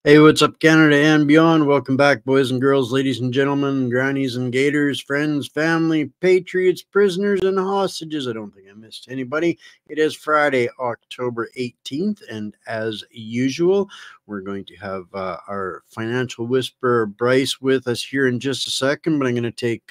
Hey, what's up, Canada and beyond? Welcome back, boys and girls, ladies and gentlemen, grannies and gators, friends, family, patriots, prisoners, and hostages. I don't think I missed anybody. It is Friday, October 18th, and as usual, we're going to have our financial whisperer, Bryce, with us here in just a second, but I'm going to take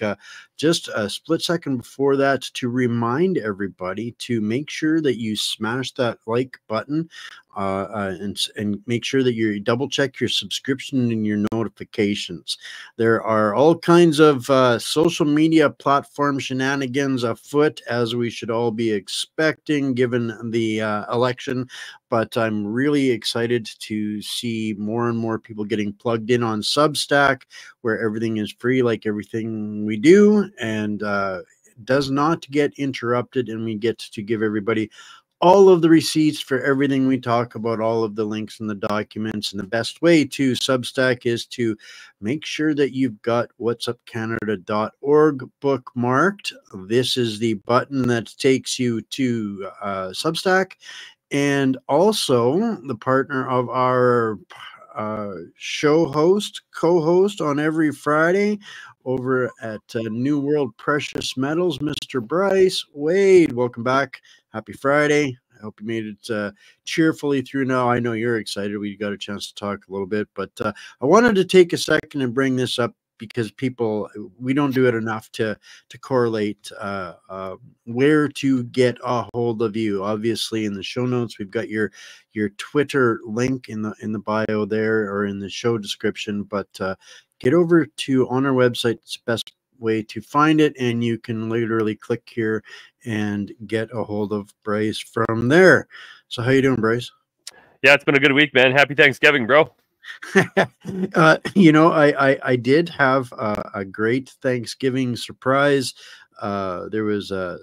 just a split second before that to remind everybody to make sure that you smash that like button and make sure that you double check your subscription and your notifications. There are all kinds of social media platform shenanigans afoot, as we should all be expecting given the election. But I'm really excited to see more and more people getting plugged in on Substack, where everything is free, like everything we do, and does not get interrupted. And we get to give everybody all of the receipts for everything we talk about, all of the links and the documents. And the best way to Substack is to make sure that you've got whatsupcanada.org bookmarked. This is the button that takes you to Substack. And also the partner of our show host, co-host on every Friday over at New World Precious Metals, Mr. Bryce Wade. Welcome back. Happy Friday. I hope you made it cheerfully through now. I know you're excited. We got a chance to talk a little bit, but I wanted to take a second and bring this up because we don't do it enough to correlate where to get a hold of you. Obviously, in the show notes, we've got your Twitter link in the bio there, or in the show description. But get over to on our website. It's the best way to find it, and you can literally click here and get a hold of Bryce from there. So how you doing, Bryce? Yeah, it's been a good week, man. Happy Thanksgiving, bro. I did have a great Thanksgiving surprise. There was a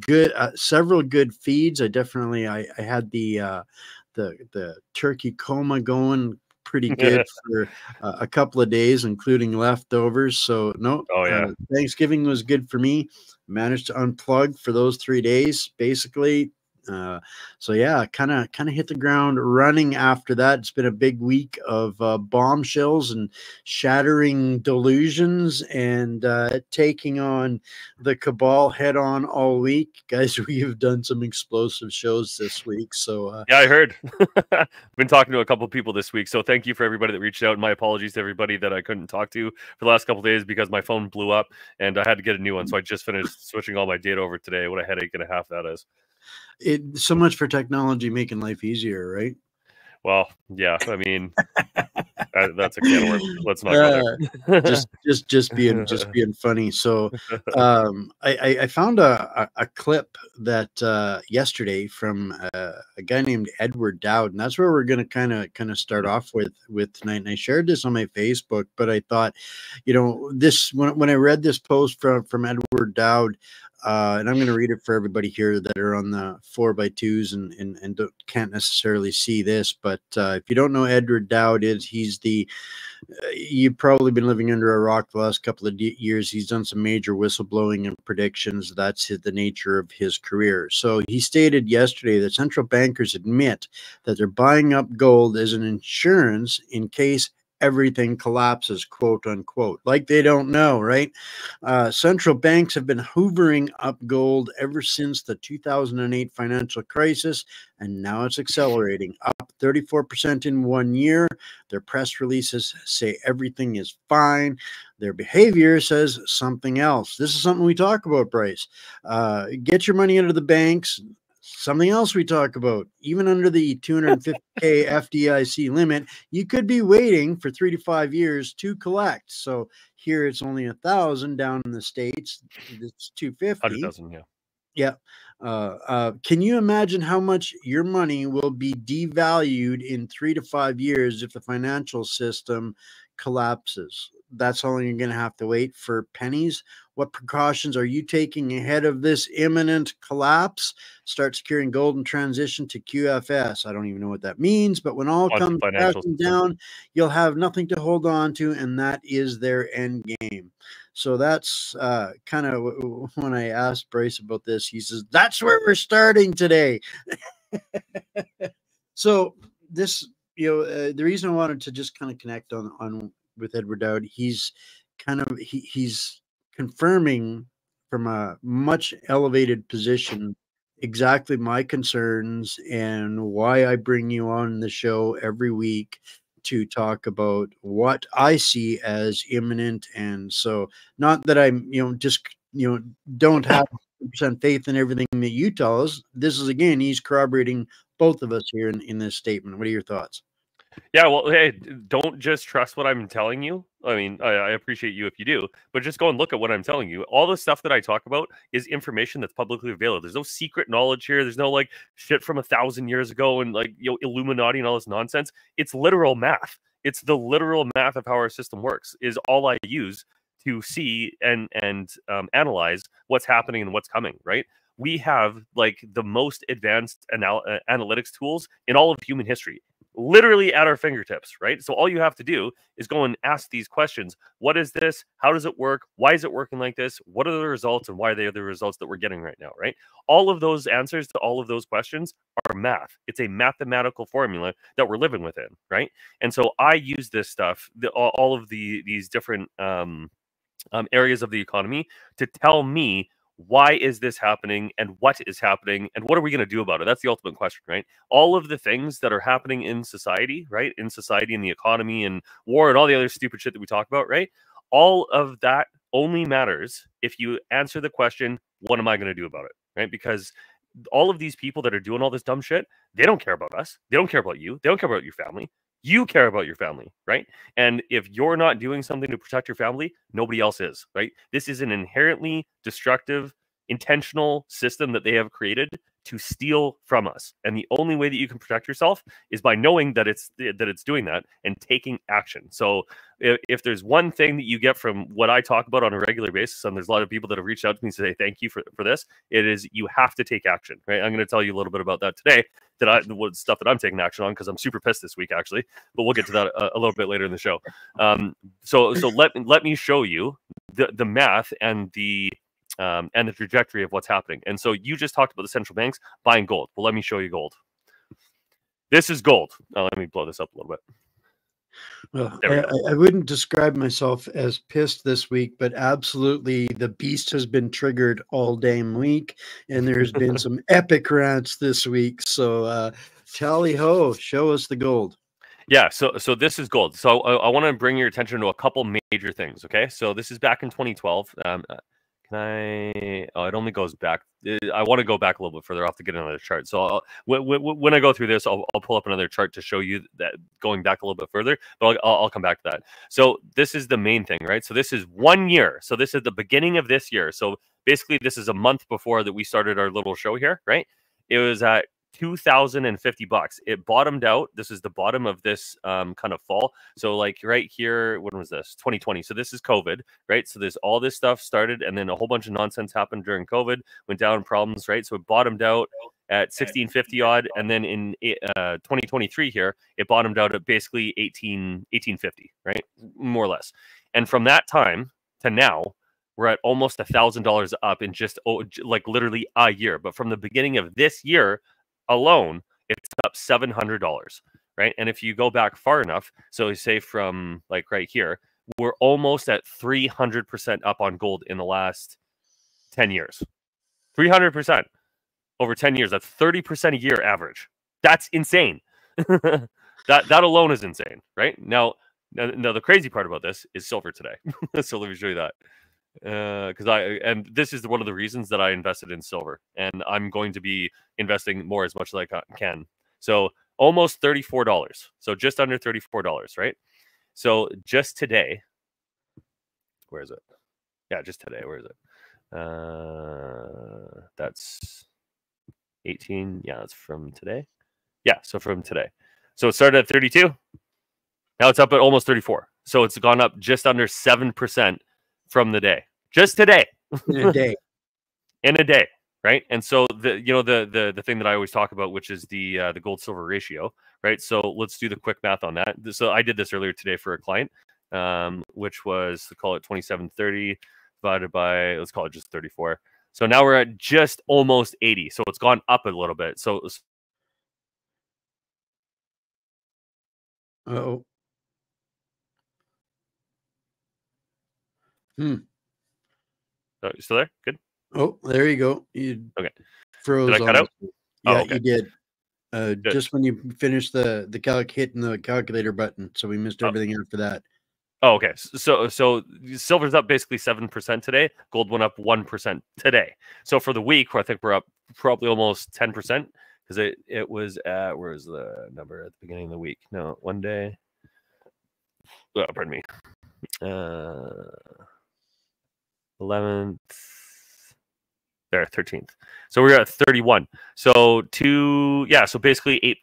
good several good feeds. I had the turkey coma going pretty good for a couple of days, including leftovers. So Thanksgiving was good for me. Managed to unplug for those 3 days, basically. So yeah, kind of hit the ground running after that. It's been a big week of bombshells and shattering delusions and taking on the cabal head on all week. Guys, we have done some explosive shows this week. So yeah, I heard. I've been talking to a couple of people this week. So thank you for everybody that reached out. And my apologies to everybody that I couldn't talk to for the last couple of days because my phone blew up and I had to get a new one. So I just finished switching all my data over today. What a headache and a half that is. So much for technology making life easier, right? Well, yeah. I mean, that's a can of worms. Let's not go there. just being funny. So, I found a clip that yesterday from a guy named Edward Dowd, and that's where we're going to kind of start off with tonight. And I shared this on my Facebook, but I thought, this when I read this post from Edward Dowd. And I'm going to read it for everybody here that are on the 4x2s and can't necessarily see this. But if you don't know Edward Dowd you've probably been living under a rock the last couple of years. He's done some major whistleblowing and predictions. That's the nature of his career. So he stated yesterday that central bankers admit that they're buying up gold as an insurance in case everything collapses, quote unquote, like they don't know, right? Central banks have been hoovering up gold ever since the 2008 financial crisis, and now it's accelerating, up 34% in 1 year. Their press releases say everything is fine. Their behavior says something else. This is something we talk about, Bryce. Get your money out of the banks. Something else we talk about, even under the 250K FDIC limit, you could be waiting for 3 to 5 years to collect. So here it's only 1,000. Down in the States, it's 250. 100,000, yeah. Yeah. Can you imagine how much your money will be devalued in 3 to 5 years if the financial system collapses? That's only you're going to have to wait for pennies. What precautions are you taking ahead of this imminent collapse? Start securing gold and transition to QFS. I don't even know what that means, but when all comes crashing down, you'll have nothing to hold on to, and that is their end game. So that's kind of when I asked Bryce about this, he says, that's where we're starting today. So this, the reason I wanted to just kind of connect on with Edward Dowd, he's confirming from a much elevated position exactly my concerns and why I bring you on the show every week to talk about what I see as imminent. And so, not that I'm, just, don't have 100% faith in everything that you tell us. This is, again, he's corroborating both of us here in this statement. What are your thoughts? Yeah, well, hey, don't just trust what I'm telling you. I mean, I appreciate you if you do, but just go and look at what I'm telling you. All the stuff that I talk about is information that's publicly available. There's no secret knowledge here. There's no like shit from 1,000 years ago and like Illuminati and all this nonsense. It's literal math. It's the literal math of how our system works. Is all I use to see and analyze what's happening and what's coming. Right. We have like the most advanced analytics tools in all of human history, literally at our fingertips, right? So all you have to do is go and ask these questions. What is this? How does it work? Why is it working like this? What are the results and why are they the results that we're getting right now, right? All of those answers to all of those questions are math. It's a mathematical formula that we're living within, right? And so I use this stuff, all of these different areas of the economy to tell me why is this happening and what is happening and what are we going to do about it? That's the ultimate question, right? All of the things that are happening in society, right? In society and the economy and war and all the other stupid shit that we talk about, right? All of that only matters if you answer the question, what am I going to do about it, right? Because all of these people that are doing all this dumb shit, they don't care about us. They don't care about you. They don't care about your family. You care about your family, right? And if you're not doing something to protect your family, nobody else is, right? This is an inherently destructive, intentional system that they have created to steal from us. And the only way that you can protect yourself is by knowing that it's doing that and taking action. So if there's one thing that you get from what I talk about on a regular basis, and there's a lot of people that have reached out to me to say thank you for this, it is you have to take action, right? I'm going to tell you a little bit about that today, stuff that I'm taking action on because I'm super pissed this week actually, but we'll get to that a little bit later in the show. So let me show you the math and the trajectory of what's happening. And so you just talked about the central banks buying gold. Well, let me show you gold. This is gold. Let me blow this up a little bit. Well, I wouldn't describe myself as pissed this week, but absolutely the beast has been triggered all damn week, and there's been some epic rants this week. So tally ho, show us the gold. Yeah, so this is gold. So I want to bring your attention to a couple major things, okay? So this is back in 2012. It only goes back. I want to go back a little bit further. I'll have to get another chart. So when I go through this, I'll pull up another chart to show you that going back a little bit further, but I'll come back to that. So this is the main thing, right? So this is 1 year. So this is the beginning of this year. So basically this is a month before that we started our little show here, right? It was at $2,050. It bottomed out. This is the bottom of this kind of fall. So like right here, when was this? 2020. So this is COVID, right? So there's all this stuff started, and then a whole bunch of nonsense happened during COVID, went down problems, right? So it bottomed out at 1650 odd, and then in 2023 here, it bottomed out at basically 1850, right? More or less. And from that time to now, we're at almost $1,000 up in just like literally a year. But from the beginning of this year alone, it's up $700, right? And if you go back far enough, so say from like right here, we're almost at 300% up on gold in the last 10 years. 300% over 10 years. That's 30% a year average. That's insane. that alone is insane, right? Now, the crazy part about this is silver today. So let me show you that. And this is one of the reasons that I invested in silver, and I'm going to be investing more as much as I can. So almost $34. So just under $34, right? So just today, where is it? Yeah, just today. Where is it? That's 18. Yeah, it's from today. Yeah, so from today. So it started at 32. Now it's up at almost 34. So it's gone up just under 7% from the day. Just today. In a day. In a day, right? And so the thing that I always talk about, which is the gold silver ratio, right? So let's do the quick math on that. So I did this earlier today for a client, which was, to call it 2730 divided by, let's call it just 34. So now we're at just almost 80. So it's gone up a little bit. So Uh-oh. you still there? Good. Oh, there you go. You okay. Froze. Did I cut out? Yeah, okay. You did. Just when you finished the hitting the calculator button, so we missed everything after that. Oh, okay. So silver's up basically 7% today. Gold went up 1% today. So for the week, I think we're up probably almost 10% because it was at, where's the number at the beginning of the week? No, one day. Oh, pardon me. 11th. There, 13th. So we're at 31. So so basically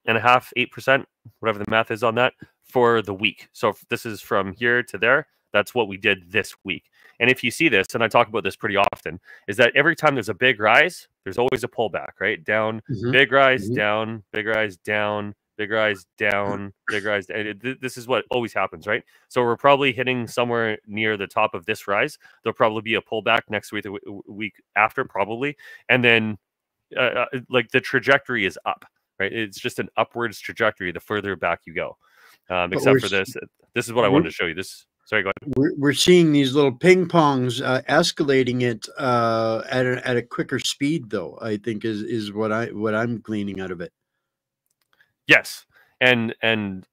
8.5%, whatever the math is on that, for the week. So if this is from here to there, that's what we did this week. And if you see this, and I talk about this pretty often, is that every time there's a big rise, there's always a pullback, right? Down, big rise, down, big rise, down, big rise, down, big rise. This is what always happens, right? So we're probably hitting somewhere near the top of this rise. There'll probably be a pullback next week, the week after, probably. And then like the trajectory is up, right? It's just an upwards trajectory the further back you go. Except for this. This is what I wanted to show you. This. Sorry, go ahead. We're seeing these little ping pongs escalating it at a quicker speed, though. I think is what I'm gleaning out of it. Yes, and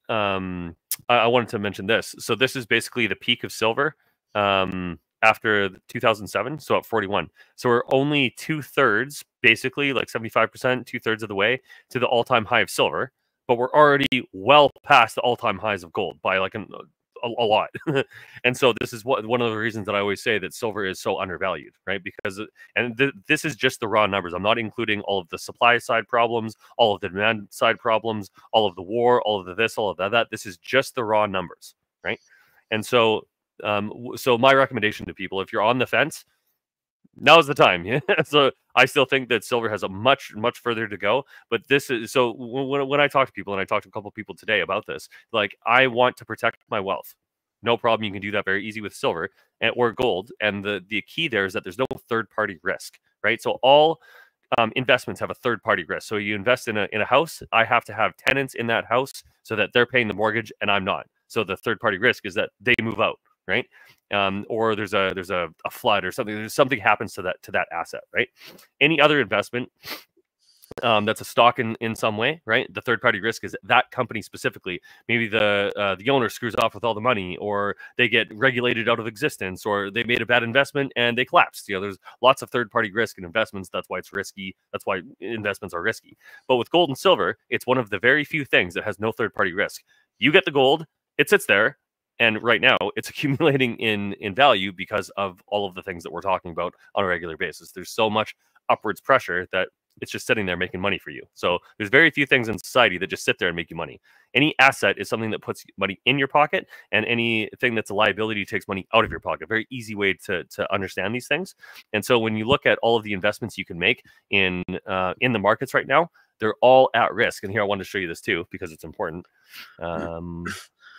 I wanted to mention this. So this is basically the peak of silver after 2007. So at 41. So we're only 2/3, basically like 75%, 2/3 of the way to the all-time high of silver. But we're already well past the all-time highs of gold by like a lot. And so this is one of the reasons that I always say that silver is so undervalued, right? Because this is just the raw numbers. I'm not including all of the supply side problems, all of the demand side problems, all of the war, all of the this, all of that. This is just the raw numbers, right? And so so my recommendation to people, if you're on the fence, now's the time. Yeah. So I still think that silver has a much further to go. But this is, so when I talk to people, and I talked to a couple of people today about this, like, I want to protect my wealth. No problem. You can do that very easy with silver or gold. And the key there is that there's no third party risk, right? So all investments have a third party risk. So you invest in a house, I have to have tenants in that house so that they're paying the mortgage and I'm not. So the third party risk is that they move out, right? Or there's a flood or something. There's something happens to that asset, right? Any other investment that's a stock in some way, right? The third party risk is that company specifically. Maybe the owner screws off with all the money, or they get regulated out of existence, or they made a bad investment and they collapsed. There's lots of third party risk in investments. That's why it's risky. That's why investments are risky. But with gold and silver, it's one of the very few things that has no third party risk. You get the gold, it sits there. And right now, it's accumulating in value because of all of the things that we're talking about on a regular basis. There's so much upwards pressure that it's just sitting there making money for you. So there's very few things in society that just sit there and make you money. Any asset is something that puts money in your pocket, and anything that's a liability takes money out of your pocket. Very easy way to understand these things. And so when you look at all of the investments you can make in the markets right now, they're all at risk. And here I wanted to show you this too, because it's important.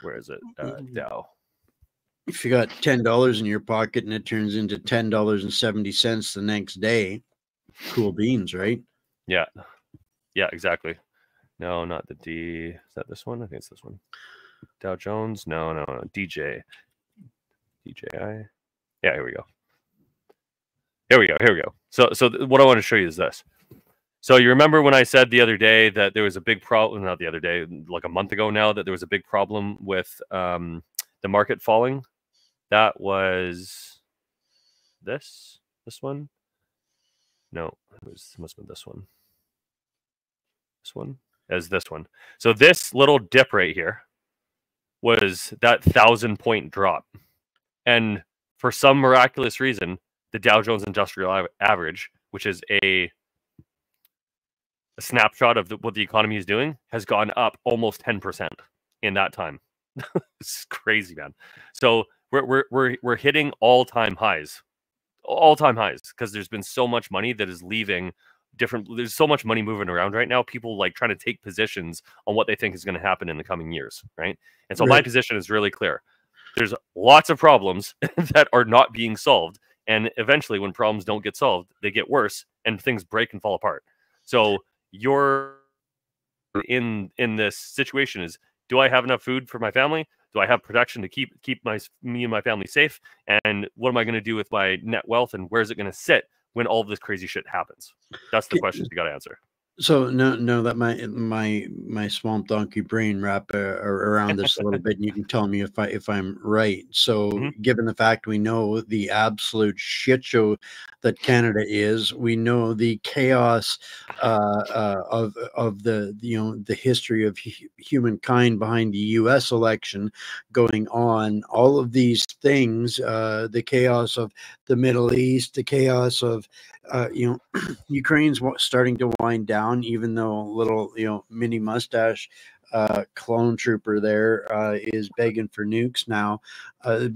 Where is it? Dow. If you got $10 in your pocket and it turns into $10.70 the next day, cool beans, right? Yeah, exactly. No, not the D. Is that this one? I think it's this one. Dow Jones. No. DJI. Yeah, here we go. Here we go. So what I want to show you is this. So you remember when I said the other day that there was a big problem, not the other day, like a month ago now, that there was a big problem with the market falling? That was this one? No, it must have been this one. This one? As this one. So this little dip right here was that 1,000-point drop. And for some miraculous reason, the Dow Jones Industrial Average, which is a snapshot of what the economy is doing, has gone up almost 10% in that time. It's crazy, man. So we're hitting all-time highs, because there's been so much money that is leaving there's so much money moving around right now. People like trying to take positions on what they think is going to happen in the coming years, right? And so my position is really clear. There's lots of problems that are not being solved, and eventually when problems don't get solved, they get worse and things break and fall apart. So you're in this situation is, do I have enough food for my family? Do I have protection to keep me and my family safe? And what am I going to do with my net wealth, and where's it going to sit when all of this crazy shit happens? That's the question you got to answer. So no, that my swamp donkey brain wrap around this a little bit, and you can tell me if I'm right. So given the fact we know the absolute shit show that Canada is, we know the chaos of the the history of humankind behind the U.S. election going on, all of these things, the chaos of the Middle East, the chaos of Ukraine's starting to wind down, even though little mini mustache clone trooper there is begging for nukes now. But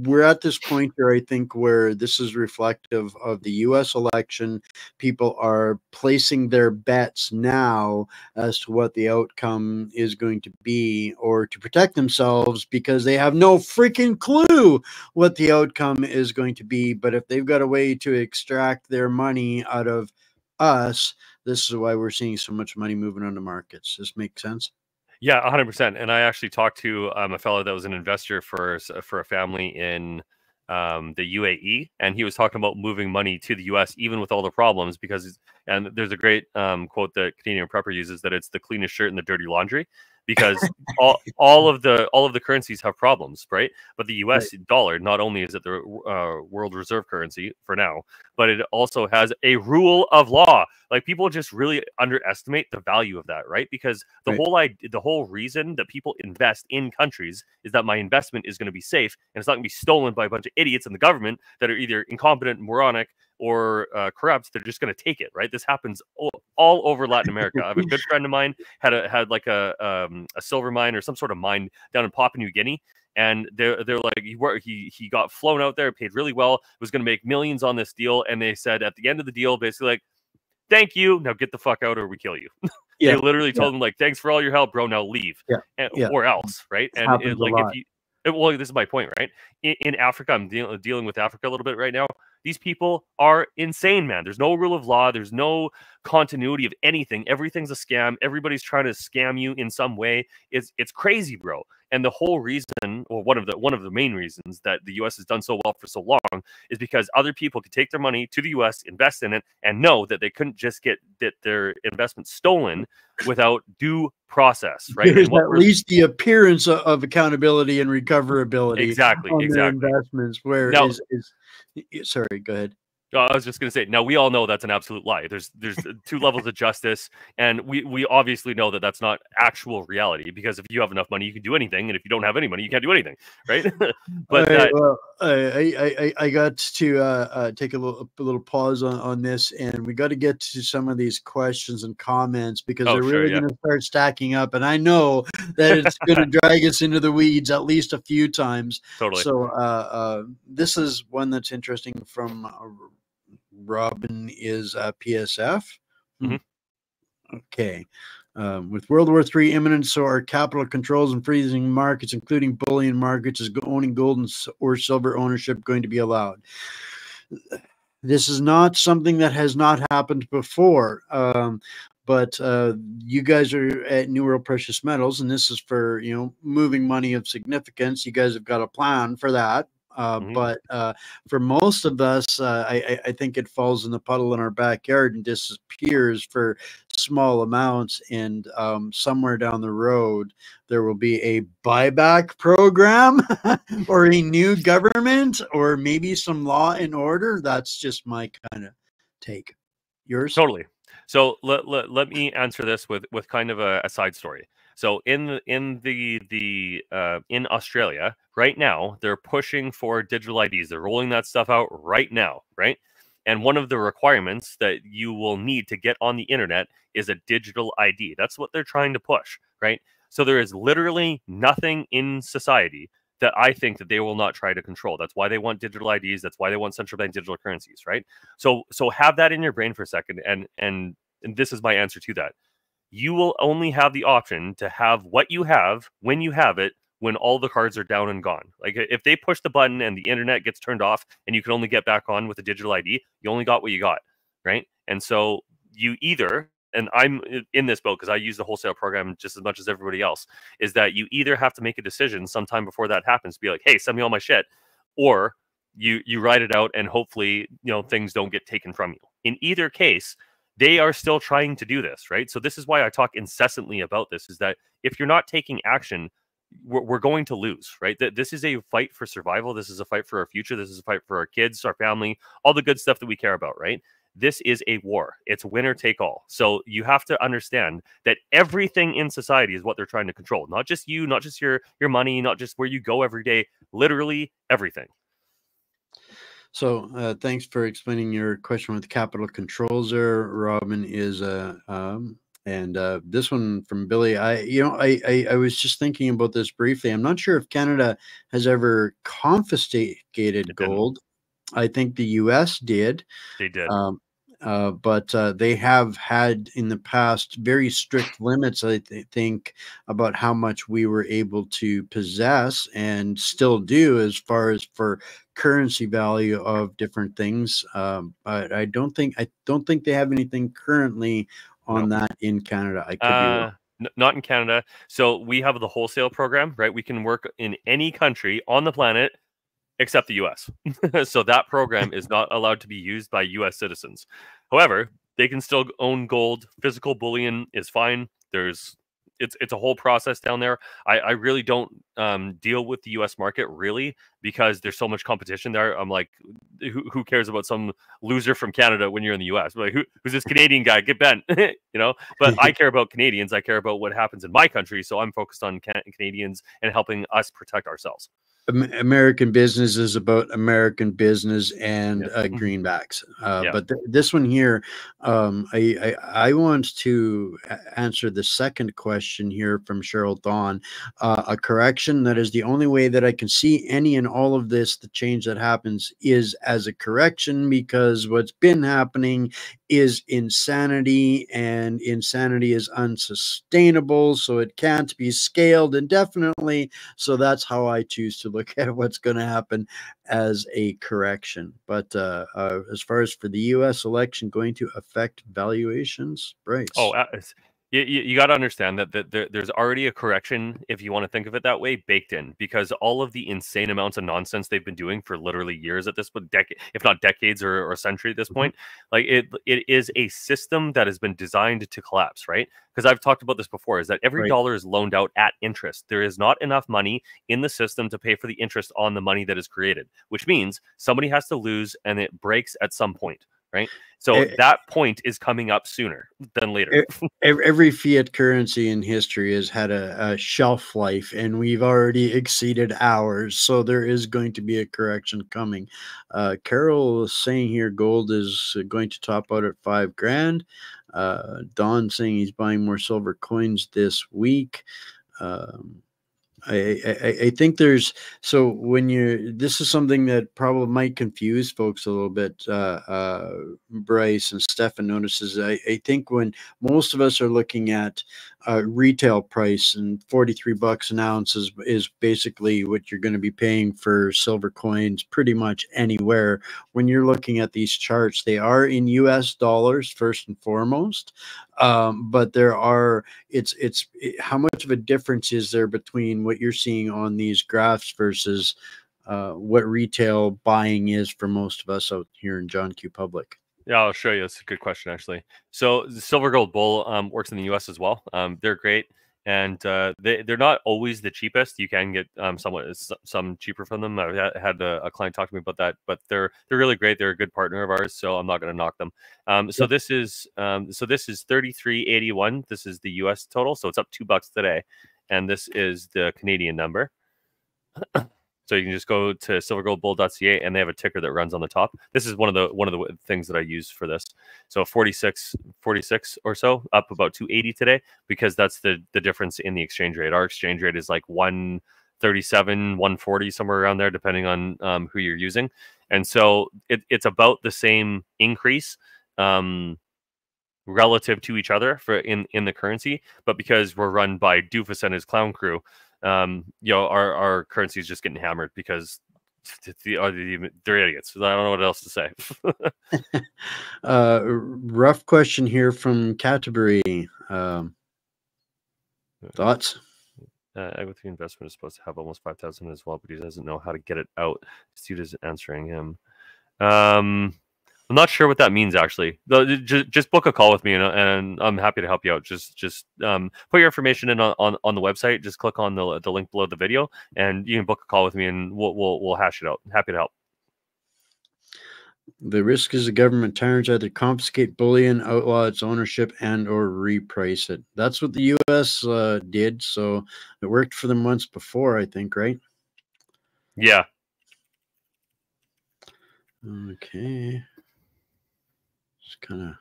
we're at this point here, I think, where this is reflective of the U.S. election. People are placing their bets now as to what the outcome is going to be, or to protect themselves, because they have no freaking clue what the outcome is going to be. But if they've got a way to extract their money out of us, this is why we're seeing so much money moving on the markets. Does this make sense? Yeah, 100%. And I actually talked to a fellow that was an investor for a family in the UAE, and he was talking about moving money to the US even with all the problems, and there's a great quote that Canadian Prepper uses, that it's the cleanest shirt in the dirty laundry, because all of the currencies have problems, right? But the US dollar, not only is it the world reserve currency for now, but it also has a rule of law. Like, people just really underestimate the value of that, right? Because the whole reason that people invest in countries is that my investment is going to be safe, and it's not going to be stolen by a bunch of idiots in the government that are either incompetent, moronic, or corrupt. They're just going to take it, right? This happens all over Latin America. I have a good friend of mine had like a silver mine or some sort of mine down in Papua New Guinea, and they're like, he got flown out there, paid really well, was going to make millions on this deal, and they said at the end of the deal, basically like, thank you, now get the fuck out or we kill you. They literally told him, like, thanks for all your help, bro, now leave, or else, right? And well, this is my point, right? In Africa, I'm dealing with Africa a little bit right now. These people are insane, man. There's no rule of law. There's no continuity of anything. Everything's a scam. Everybody's trying to scam you in some way. It's crazy, bro. And the whole reason, or one of the main reasons that the U.S. has done so well for so long, is because other people could take their money to the U.S., invest in it, and know that they couldn't just get their investment stolen without due process, right? There's at least the appearance of accountability and recoverability. Exactly. Their investments. Where now, sorry, go ahead. I was just going to say, now we all know that's an absolute lie. There's two levels of justice, and we obviously know that that's not actual reality, because if you have enough money, you can do anything, and if you don't have any money, you can't do anything, right? But I got to take a little pause on this, and we got to get to some of these questions and comments, because they're really going to start stacking up, and I know that it's going to drag us into the weeds at least a few times. Totally. So this is one that's interesting from Robin is PSF. Okay. With World War III imminent, so are capital controls and freezing markets, including bullion markets, is owning gold or silver ownership going to be allowed? This is not something that has not happened before. But you guys are at New World Precious Metals, and this is for, you know, moving money of significance. You guys have got a plan for that. Mhm. But for most of us, I think it falls in the puddle in our backyard and disappears for small amounts. And somewhere down the road, there will be a buyback program or a new government or maybe some law and order. That's just my kind of take. Yours? Totally. So let me answer this with kind of a side story. So in Australia right now, they're pushing for digital IDs. They're rolling that stuff out right now, right? And one of the requirements that you will need to get on the internet is a digital ID. That's what they're trying to push, right? So there is literally nothing in society that I think that they will not try to control. That's why they want digital IDs. That's why they want central bank digital currencies, right? So have that in your brain for a second, and this is my answer to that. You will only have the option to have what you have when you have it, when all the cards are down and gone. Like if they push the button and the internet gets turned off and you can only get back on with a digital ID, you only got what you got, right? And so you either, and I'm in this boat because I use the wholesale program just as much as everybody else, is that you either have to make a decision sometime before that happens, be like, hey, send me all my shit, or you ride it out and hopefully, you know, things don't get taken from you. In either case, they are still trying to do this, right? So this is why I talk incessantly about this, is that if you're not taking action, we're going to lose, right? This is a fight for survival. This is a fight for our future. This is a fight for our kids, our family, all the good stuff that we care about, right? This is a war. It's winner take all. So you have to understand that everything in society is what they're trying to control. Not just you, not just your money, not just where you go every day, literally everything. So thanks for explaining your question with capital controls there, Robin. Is and this one from Billy. I was just thinking about this briefly. I'm not sure if Canada has ever confiscated It didn't. gold. I think the U.S. did. They did. But they have had in the past very strict limits, I think, about how much we were able to possess and still do as far as for currency value of different things. But I don't think they have anything currently on No. that in Canada. I could be wrong. Not in Canada. So we have the wholesale program, right? We can work in any country on the planet except the US. So that program is not allowed to be used by US citizens. However, they can still own gold. Physical bullion is fine. It's a whole process down there. I really don't deal with the US market really because there's so much competition there. I'm like, who cares about some loser from Canada when you're in the US? Like, who's this Canadian guy? Get bent, you know? But I care about Canadians. I care about what happens in my country. So I'm focused on Canadians and helping us protect ourselves. American business is about American business and Yeah. greenbacks. Yeah. But this one here, I want to answer the second question here from Cheryl Dawn. A correction, that is the only way that I can see any and all of this, the change that happens, is as a correction, because what's been happening is insanity, and insanity is unsustainable, so it can't be scaled indefinitely. So that's how I choose to look at what's going to happen as a correction. But as far as for the U.S. election going to affect valuations, Bryce? Oh, you got to understand that there's already a correction, if you want to think of it that way, baked in, because all of the insane amounts of nonsense they've been doing for literally years at this point, if not decades or a century at this point, like it is a system that has been designed to collapse, right? Because I've talked about this before, is that every dollar is loaned out at interest. There is not enough money in the system to pay for the interest on the money that is created, which means somebody has to lose and it breaks at some point, right? So that point is coming up sooner than later. Every fiat currency in history has had a shelf life, and we've already exceeded ours. So there is going to be a correction coming. Carol is saying here gold is going to top out at $5,000. Don saying he's buying more silver coins this week. I think there's, so when this is something that probably might confuse folks a little bit. Bryce and Stefan notices, I think when most of us are looking at retail price, and $43 an ounce is basically what you're going to be paying for silver coins pretty much anywhere. When you're looking at these charts, they are in US dollars first and foremost, but there are how much of a difference is there between what you're seeing on these graphs versus what retail buying is for most of us out here in John Q. Public? Yeah, I'll show you. It's a good question, actually. So the Silver Gold Bull works in the U.S. as well. They're great, and they're not always the cheapest. You can get some cheaper from them. I've had a client talk to me about that, but they're really great. They're a good partner of ours, so I'm not going to knock them. So this is 33.81. This is the U.S. total, so it's up $2 today, and this is the Canadian number. So you can just go to silvergoldbull.ca, and they have a ticker that runs on the top. This is one of the things that I use for this. So 46 or so, up about 280 today, because that's the difference in the exchange rate. Our exchange rate is like 137, 140, somewhere around there, depending on who you're using. And so it's about the same increase relative to each other in the currency, but because we're run by Doofus and his clown crew, our currency is just getting hammered because they're idiots. I don't know what else to say. Rough question here from Canterbury. Thoughts? Equity investment is supposed to have almost 5,000 as well, but he doesn't know how to get it out. Dude isn't answering him. I'm not sure what that means, actually. Just book a call with me, and I'm happy to help you out. Just put your information in on the website. Just click on the link below the video, and you can book a call with me, and we'll hash it out. Happy to help. The risk is the government tyrants either confiscate bullion, outlaw its ownership, and/or reprice it. That's what the U.S. Did. So it worked for them once before, I think, right? Yeah. Okay. Kind of,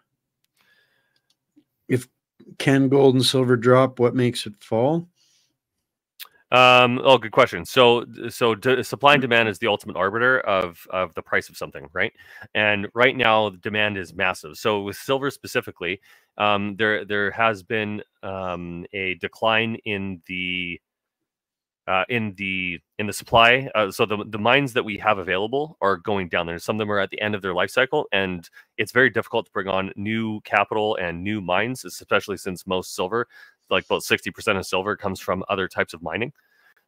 if can gold and silver drop, what makes it fall? Good question. So supply and demand is the ultimate arbiter of the price of something, right? And right now, the demand is massive. So with silver specifically, there has been a decline in the supply. So the mines that we have available are going down there. Some of them are at the end of their life cycle, and it's very difficult to bring on new capital and new mines, especially since most silver, like about 60% of silver, comes from other types of mining.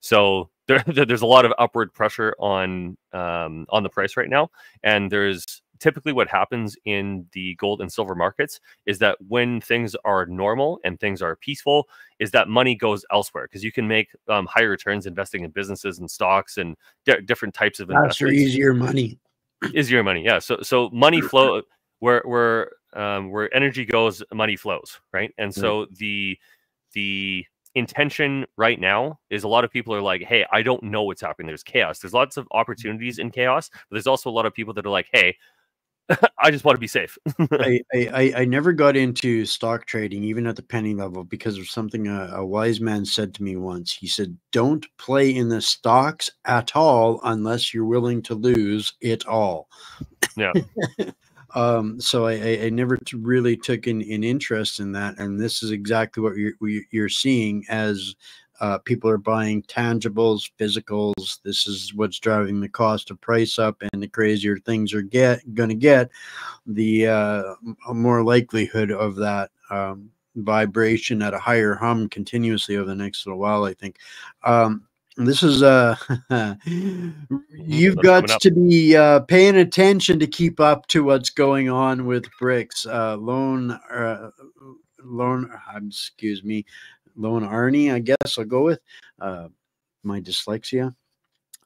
So there's a lot of upward pressure on the price right now, and there's typically what happens in the gold and silver markets is that when things are normal and things are peaceful, is that money goes elsewhere, because you can make higher returns investing in businesses and stocks and different types of investments. Faster, easier money. Easier money, yeah. So money flow where energy goes, money flows, right? And so the intention right now is a lot of people are like, hey, I don't know what's happening. There's chaos. There's lots of opportunities in chaos, but there's also a lot of people that are like, hey, I just want to be safe. I never got into stock trading, even at the penny level, because of something a wise man said to me once. He said, don't play in the stocks at all unless you're willing to lose it all. Yeah. So I never really took an interest in that. And this is exactly what you're seeing as people are buying tangibles, physicals. This is what's driving the cost of price up, and the crazier things are going to get, the more likelihood of that vibration at a higher hum continuously over the next little while, I think. This is you've got to be paying attention to keep up to what's going on with BRICS. Lone Arnie, I guess I'll go with my dyslexia.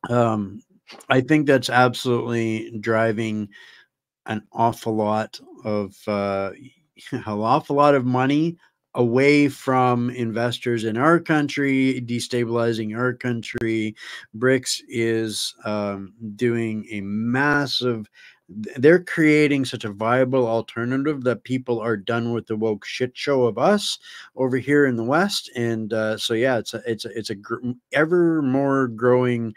I think that's absolutely driving an awful lot of money away from investors in our country, destabilizing our country. BRICS is doing a massive, they're creating such a viable alternative that people are done with the woke shit show of us over here in the West. And so, yeah, it's a ever more growing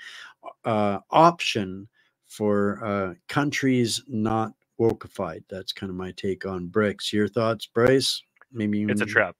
option for countries not wokeified. That's kind of my take on BRICS. Your thoughts, Bryce? Maybe it's a trap.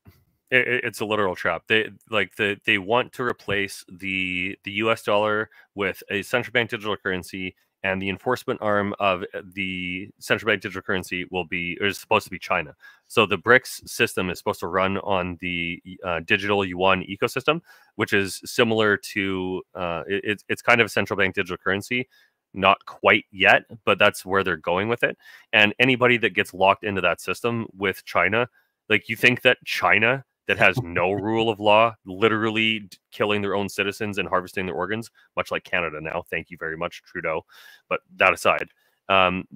It's a literal trap. They want to replace the U.S. dollar with a central bank digital currency, and the enforcement arm of the central bank digital currency is supposed to be China. So the BRICS system is supposed to run on the digital yuan ecosystem, which is similar to it's kind of a central bank digital currency. Not quite yet, but that's where they're going with it. And anybody that gets locked into that system with China, like, you think that China, that has no rule of law, literally killing their own citizens and harvesting their organs, much like Canada now. Thank you very much, Trudeau. But that aside, and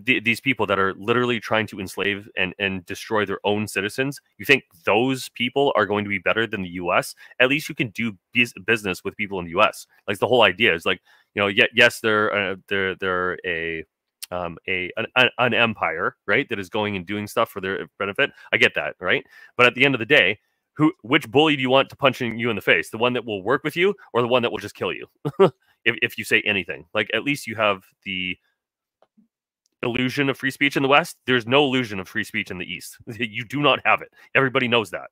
these people that are literally trying to enslave and destroy their own citizens, you think those people are going to be better than the U.S.? At least you can do business with people in the U.S. Like, the whole idea is like, yes, they're an empire, right, that is going and doing stuff for their benefit. I get that, right? But at the end of the day, which bully do you want to punching you in the face? The one that will work with you, or the one that will just kill you? if you say anything, like, at least you have the illusion of free speech in the West. There's no illusion of free speech in the East. You do not have it. Everybody knows that.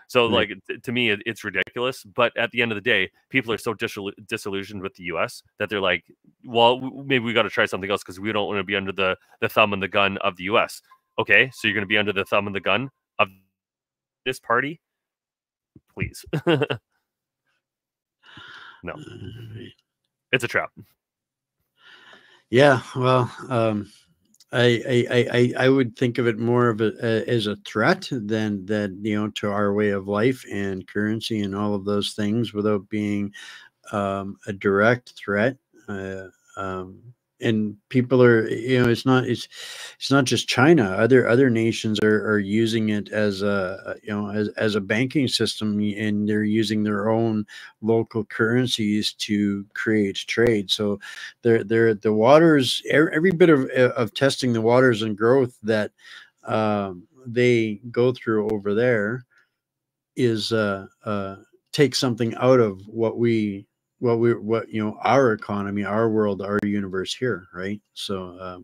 So, like, to me, it's ridiculous. But at the end of the day, people are so disillusioned with the U.S. that they're like, well, maybe we got to try something else because we don't want to be under the thumb and the gun of the U.S. Okay, so you're going to be under the thumb and the gun of this party? Please. No. It's a trap. Yeah, well, I would think of it more of as a threat than to our way of life and currency and all of those things, without being a direct threat. And people are, it's not just China. Other nations are using it as as a banking system, and they're using their own local currencies to create trade. So the waters, every bit of testing the waters and growth that they go through over there is take something out of what our economy, our world, our universe here, right? So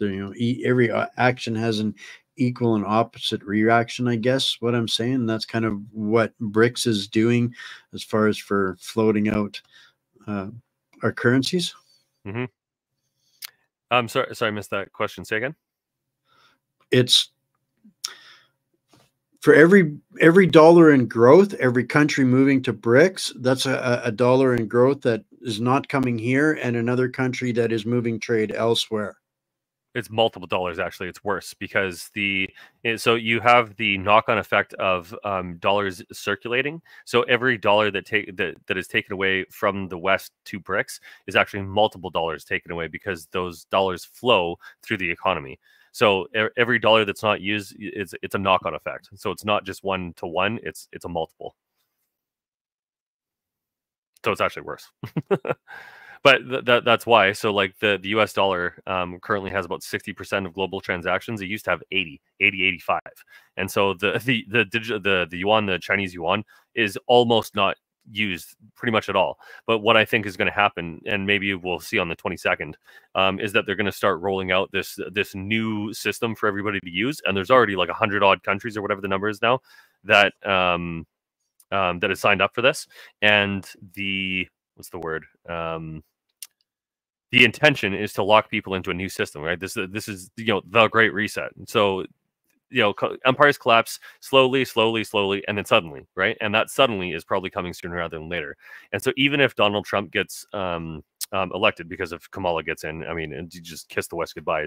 every action has an equal and opposite reaction, I guess what I'm saying. That's kind of what BRICS is doing as far as for floating out our currencies. Mm-hmm. I'm sorry, I missed that question. Say again. It's for every dollar in growth, every country moving to BRICS, that's a dollar in growth that is not coming here, and another country that is moving trade elsewhere. It's multiple dollars, actually. It's worse because so you have the knock-on effect of dollars circulating. So every dollar that is taken away from the West to BRICS is actually multiple dollars taken away, because those dollars flow through the economy. So every dollar that's not used, it's a knock-on effect. So it's not just 1-to-1; it's a multiple. So it's actually worse. But that's why. So, like, the US dollar currently has about 60% of global transactions. It used to have 80, 85. And so the yuan, the Chinese yuan, is almost not used pretty much at all. But what I think is going to happen, and maybe we'll see on the 22nd, is that they're going to start rolling out this new system for everybody to use. And there's already like 100 odd countries, or whatever the number is now, that that has signed up for this. And what's the word? The intention is to lock people into a new system, right? This is the Great Reset. So empires collapse slowly, and then suddenly, right? And that suddenly is probably coming sooner rather than later. And so even if Donald Trump gets elected, because if Kamala gets in, I mean, and you just kiss the West goodbye,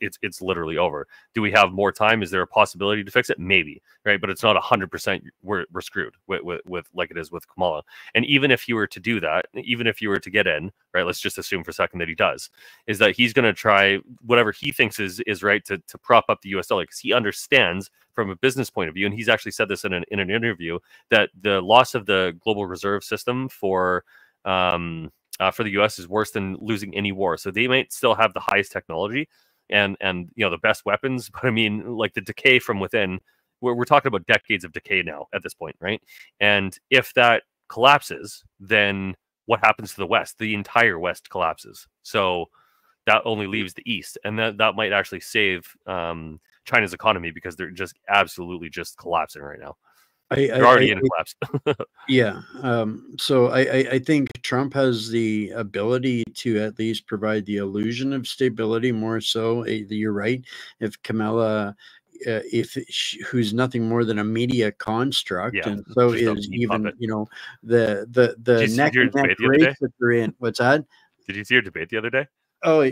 it's literally over. Do we have more time? Is there a possibility to fix it? Maybe, right? But it's not 100%. We're screwed with like it is with Kamala. And even if you were to do that, even if you were to get in, right? Let's just assume for a second that he does. Is that he's going to try whatever he thinks is right to prop up the U.S. dollar, because he understands from a business point of view, and he's actually said this in an interview, that the loss of the global reserve system for the U.S. is worse than losing any war. So they might still have the highest technology and the best weapons, but I mean, like, the decay from within, we're talking about decades of decay now at this point, right? And if that collapses, then what happens to the West? The entire West collapses. So that only leaves the East, and that might actually save China's economy because they're just absolutely just collapsing right now. I, They're already in collapse. Yeah. So I think Trump has the ability to at least provide the illusion of stability more so. You're right. If Kamala, who's nothing more than a media construct, Yeah, and so just a is meat even puppet. the Did you see neck your and neck debate the other race day? that they're in. What's that? Did you see your debate the other day? Oh,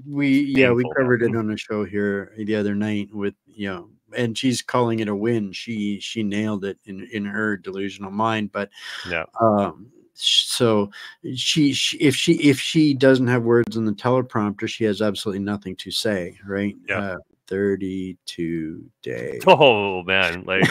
we Painful, covered it man. on a show here the other night with and she's calling it a win. She nailed it in her delusional mind, but Yeah, so if she doesn't have words in the teleprompter, she has absolutely nothing to say, right? yeah. 32 days. Oh man, like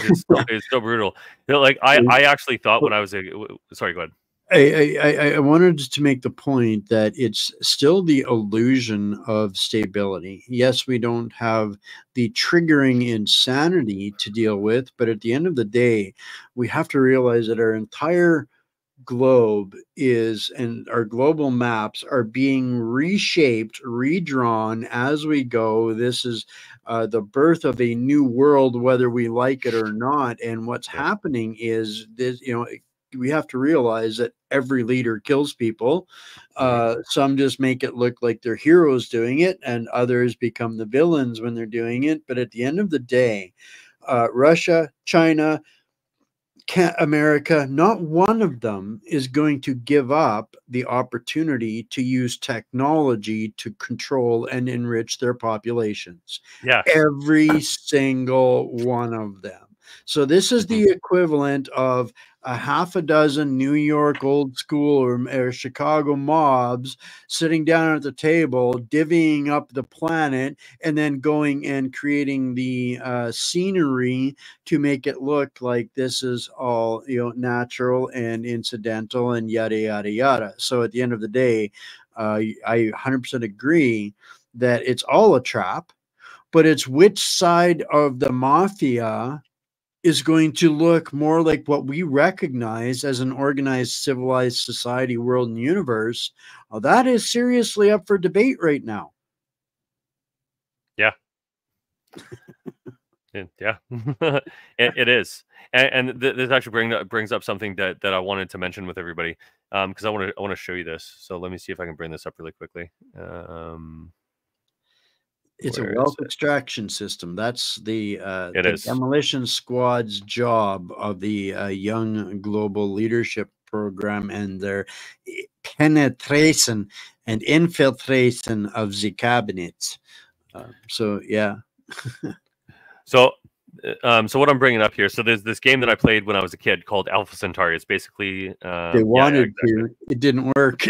it's so brutal. You know, like I actually thought when I was sorry, go ahead. I wanted to make the point that it's still the illusion of stability. Yes, we don't have the triggering insanity to deal with, but at the end of the day, we have to realize that our entire globe is, and our global maps are being reshaped, redrawn as we go. This is the birth of a new world, whether we like it or not. And what's Yeah, happening is this, we have to realize that every leader kills people. Some just make it look like they're heroes doing it, and others become the villains when they're doing it. But at the end of the day, Russia, China, America, not one of them is going to give up the opportunity to use technology to control and enrich their populations. yes. Every single one of them. So this is Mhm. the equivalent of a half a dozen New York old school or Chicago mobs sitting down at the table, divvying up the planet, and then going and creating the scenery to make it look like this is all natural and incidental and yada yada yada. So at the end of the day, I 100% agree that it's all a trap, but it's which side of the mafia is going to look more like what we recognize as an organized civilized society, world, and universe. That is seriously up for debate right now. Yeah. Yeah, it is, and this actually brings up something that I wanted to mention with everybody, because I want to show you this. So let me see if I can bring this up really quickly. It's a Where is wealth it? extraction system. That's It the is. demolition squad's job of the young global leadership program, and their penetration and infiltration of the cabinet. So yeah. So, so what I'm bringing up here. So there's this game that I played when I was a kid called Alpha Centauri. It's basically, They yeah, wanted exactly. to. It didn't work.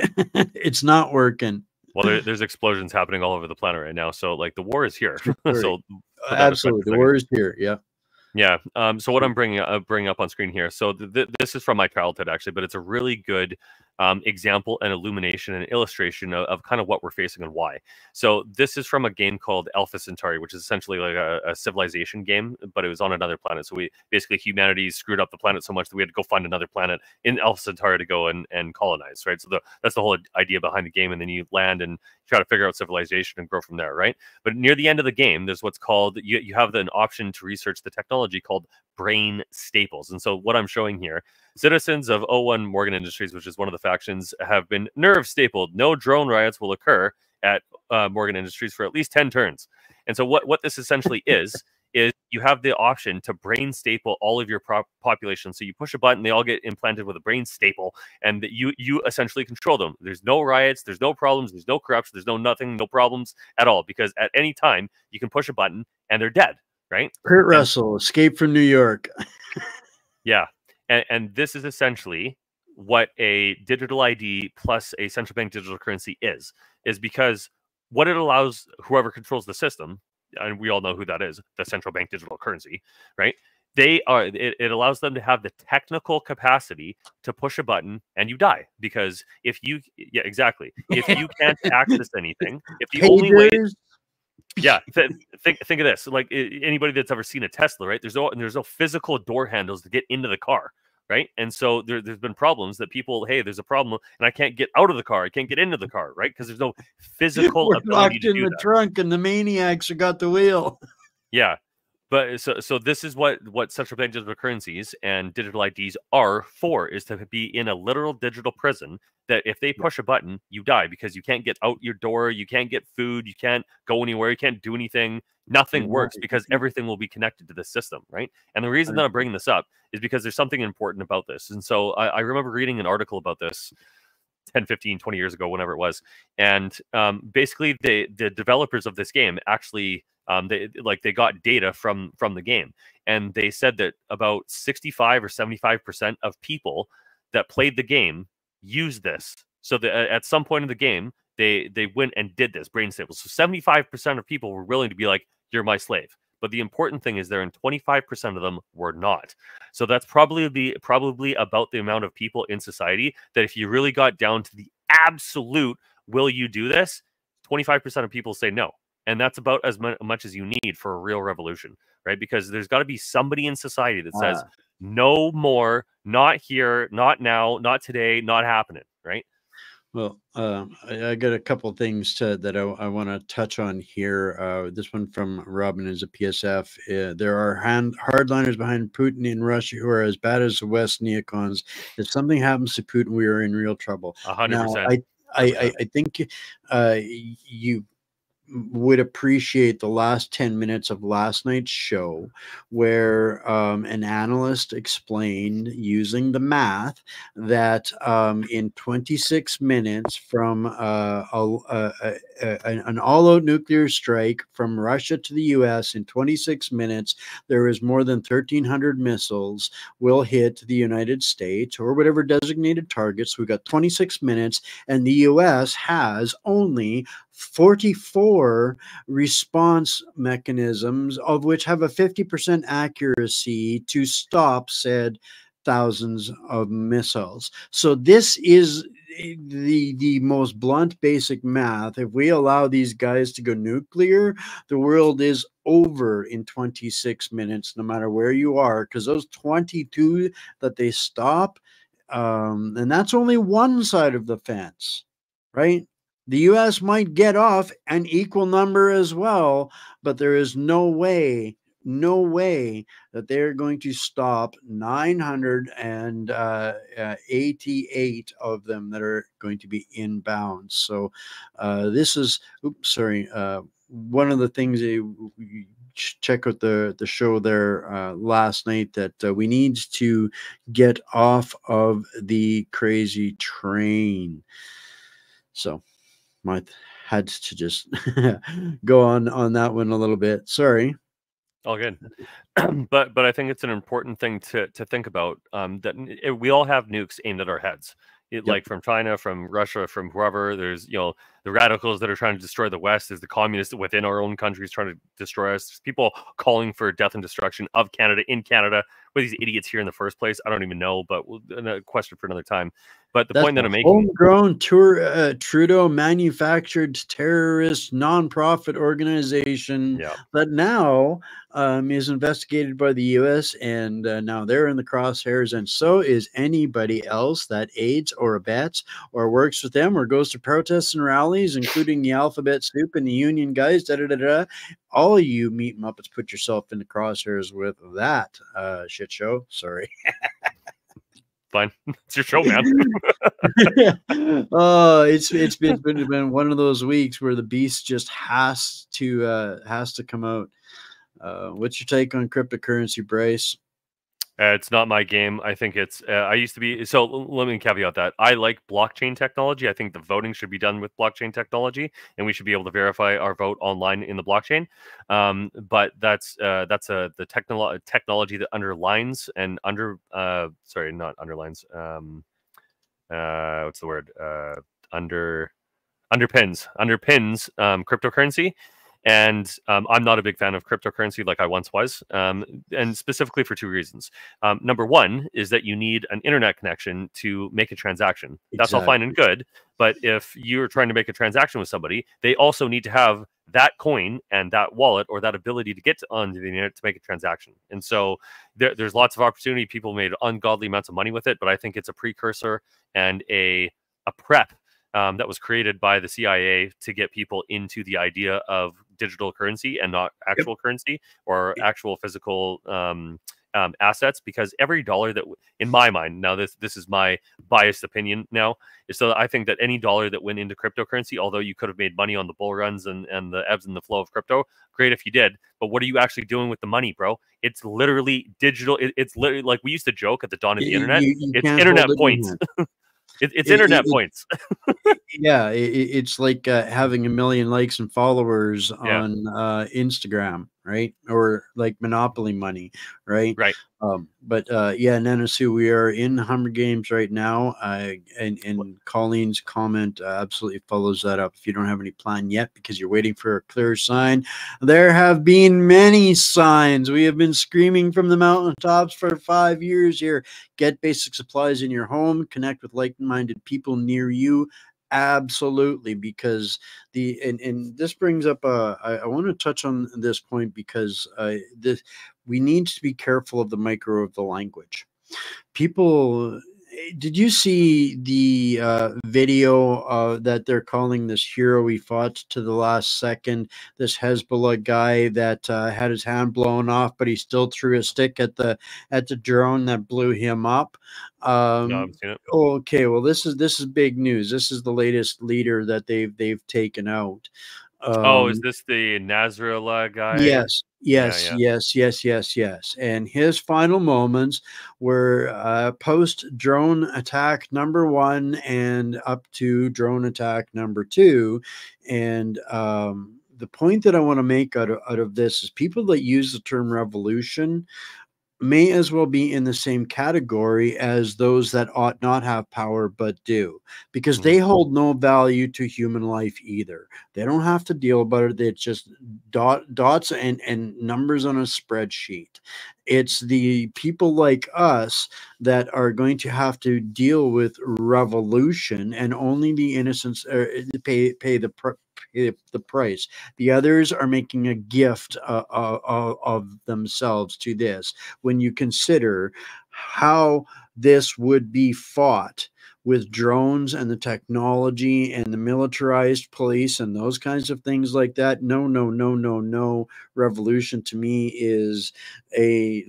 It's not working. Well, there's explosions happening all over the planet right now. So like the war is here. True story. So put that in perspective Absolutely. a The second. word is here. Yeah. Yeah. So what I'm bringing up on screen here. So this is from my childhood actually, but it's a really good example and illumination and illustration of kind of what we're facing and why. So this is from a game called Alpha Centauri, which is essentially like a civilization game, but it was on another planet. So we basically humanity screwed up the planet so much that we had to go find another planet in Alpha Centauri to go and colonize. Right. So that's the whole idea behind the game, and then you land and try to figure out civilization and grow from there. Right. But near the end of the game, there's what's called you have an option to research the technology called brain staples. And so what I'm showing here, citizens of O1 Morgan Industries, which is one of the factions, have been nerve stapled. No drone riots will occur at Morgan Industries for at least 10 turns. And so what this essentially is you have the option to brain staple all of your population. So you push a button, they all get implanted with a brain staple, and you essentially control them. There's no riots, there's no problems, there's no corruption, there's no nothing, no problems at all, because at any time you can push a button and they're dead, right? Kurt And Russell, Escape from New York. yeah, and this is essentially what a digital ID plus a central bank digital currency is because what it allows whoever controls the system, and we all know who that is, the central bank digital currency, right? It allows them to have the technical capacity to push a button and you die, because if you if you can't access anything, if the only way, Pagers. yeah, think of this, like anybody that's ever seen a Tesla, right? There's no physical door handles to get into the car, right? And so there's been problems that people, hey, there's a problem and I can't get out of the car, I can't get into the car, right? Because there's no physical We're ability locked to in do the that. trunk, and the maniacs have got the wheel. Yeah. But so this is what central bank digital currencies and digital IDs are for, is to be in a literal digital prison that if they push a button, you die because you can't get out your door, you can't get food, you can't go anywhere, you can't do anything. Nothing works because everything will be connected to the system, right? And the reason that I'm bringing this up is because there's something important about this. And so I remember reading an article about this 10, 15, 20 years ago, whenever it was. And basically the developers of this game actually they got data from the game, and they said that about 65 or 75% of people that played the game used this. So that at some point in the game, they went and did this brain samples. So 75% of people were willing to be like, "You're my slave." But the important thing is there, and 25% of them were not. So that's probably about the amount of people in society that if you really got down to the absolute, will you do this? 25% of people say no. And that's about as much as you need for a real revolution, right? Because there's got to be somebody in society that says, no more, not here, not now, not today, not happening, right? Well, I got a couple of things that I want to touch on here. This one from Robin is a PSF. There are hardliners behind Putin in Russia who are as bad as the West neocons. If something happens to Putin, we are in real trouble. 100%. Now, I think you would appreciate the last 10 minutes of last night's show where an analyst explained using the math that in 26 minutes from an all-out nuclear strike from Russia to the US in 26 minutes, there is more than 1,300 missiles will hit the United States or whatever designated targets. We've got 26 minutes, and the US has only 44 response mechanisms, of which have a 50% accuracy to stop said thousands of missiles. So this is the most blunt basic math. If we allow these guys to go nuclear, the world is over in 26 minutes, no matter where you are, because those 22 that they stop, and that's only one side of the fence, right? The U.S. might get off an equal number as well, but there is no way that they're going to stop 988 of them that are going to be inbound. So this is, one of the things check out the show there last night, that we need to get off of the crazy train. So I had to just go on that one a little bit. Sorry. All good. but I think it's an important thing to think about, that we all have nukes aimed at our heads. Like from China, from Russia, from whoever. There's the radicals that are trying to destroy the West. There's the communists within our own countries trying to destroy us. There's people calling for death and destruction of Canada, in Canada. Were these idiots here in the first place? I don't even know, but a question for another time. But the point that I'm making, homegrown Trudeau manufactured terrorist nonprofit organization that now is investigated by the U.S. and now they're in the crosshairs, and so is anybody else that aids or abets or works with them or goes to protests and rallies, including the Alphabet Soup and the Union guys. All of you meat muppets, put yourself in the crosshairs with that shit show. Sorry. Fine, it's your show, man. Oh, it's been one of those weeks where the beast just has to come out. What's your take on cryptocurrency, Bryce? It's not my game. I think it's, I used to be, so let me caveat that. I like blockchain technology. I think the voting should be done with blockchain technology, and we should be able to verify our vote online in the blockchain. But that's the technology that underlines and sorry, not underlines. What's the word? Underpins cryptocurrency. And I'm not a big fan of cryptocurrency like I once was, and specifically for two reasons. Number one is that you need an internet connection to make a transaction. That's all fine and good. But if you're trying to make a transaction with somebody, they also need to have that coin and that wallet or that ability to get onto the internet to make a transaction. And so there's lots of opportunity. People made ungodly amounts of money with it, but I think it's a precursor and a prep that was created by the CIA to get people into the idea of digital currency and not Yep. actual currency or actual physical assets, because every dollar that, in my mind, now this is my biased opinion now, is so I think that any dollar that went into cryptocurrency, although you could have made money on the bull runs and the ebbs and the flow of crypto, great if you did, but what are you actually doing with the money, bro? It's literally digital. It's literally like we used to joke at the dawn of the internet. You It's can't hold internet it in your points. hand. It's It, internet it, points. Yeah, it's like having a million likes and followers Yeah, on Instagram, right? Or like Monopoly money, right? right. But yeah, Nanasu, we are in Humber Games right now, and Colleen's comment absolutely follows that up. If you don't have any plan yet because you're waiting for a clear sign, there have been many signs. We have been screaming from the mountaintops for 5 years here. Get basic supplies in your home, connect with like-minded people near you. Absolutely, because and this brings up I want to touch on this point because this we need to be careful of the micro of the language. People, did you see the video that they're calling this hero he fought to the last second? This Hezbollah guy that had his hand blown off, but he still threw a stick at the drone that blew him up. No, I Um, haven't seen it. okay, well this is big news. This is the latest leader that they've taken out. Oh, is Um, this the Nasrallah guy? Yes, Yeah, yes, yeah, yes, yes, yes, yes. And his final moments were post drone attack number one and up to drone attack number two. And the point that I want to make out of this is people that use the term revolution may as well be in the same category as those that ought not have power but do, because hmm they hold no value to human life either. They don't have to deal about it. It's just dots and numbers on a spreadsheet. It's the people like us that are going to have to deal with revolution, and only the innocents pay the price. The others are making a gift of themselves to this. When you consider how this would be fought with drones and the technology and the militarized police and those kinds of things like that. No, no, no, no, no. Revolution to me is a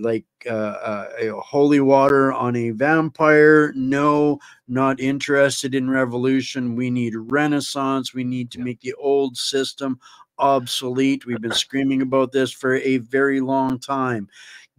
holy water on a vampire. No, not interested in revolution. We need renaissance. We need to yeah, make the old system obsolete. We've been screaming about this for a very long time.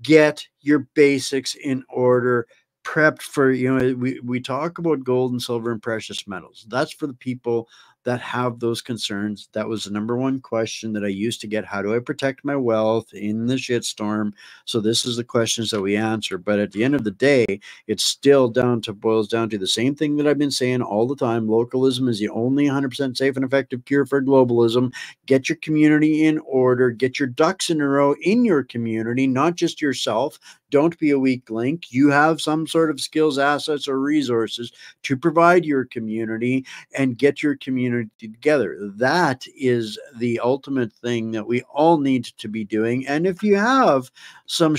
Get your basics in order, prepped for, we talk about gold and silver and precious metals. That's for the people that have those concerns. That was the number one question that I used to get. How do I protect my wealth in the shitstorm? So this is the questions that we answer. But at the end of the day, it's still boils down to the same thing that I've been saying all the time. Localism is the only 100% safe and effective cure for globalism. Get your community in order, get your ducks in a row in your community, not just yourself. Don't be a weak link. You have some sort of skills, assets, or resources to provide your community, and get your community together. That is the ultimate thing that we all need to be doing. And if you have some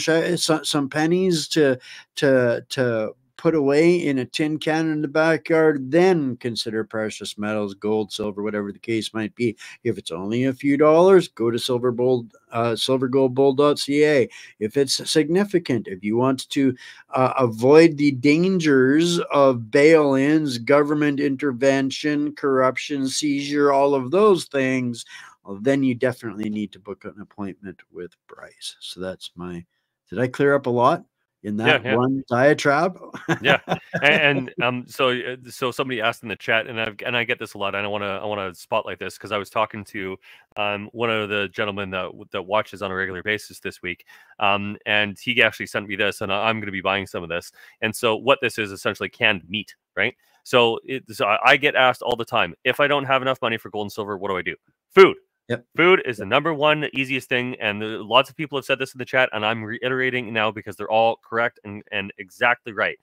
pennies to put away in a tin can in the backyard, then consider precious metals, gold, silver, whatever the case might be. If it's only a few dollars, go to silvergoldbull.ca. If it's significant, if you want to avoid the dangers of bail-ins, government intervention, corruption, seizure, all of those things, well, then you definitely need to book an appointment with Bryce. So that's did I clear up a lot in yeah, that yeah. one diatribe? Yeah, so somebody asked in the chat, and I get this a lot. And I want to spotlight this because I was talking to one of the gentlemen that watches on a regular basis this week, and he actually sent me this, and I'm going to be buying some of this. And so what this is essentially canned meat, right? So I get asked all the time, if I don't have enough money for gold and silver, what do I do? Food. Yep. Food is the number one easiest thing, and lots of people have said this in the chat, and I'm reiterating now because they're all correct and exactly right.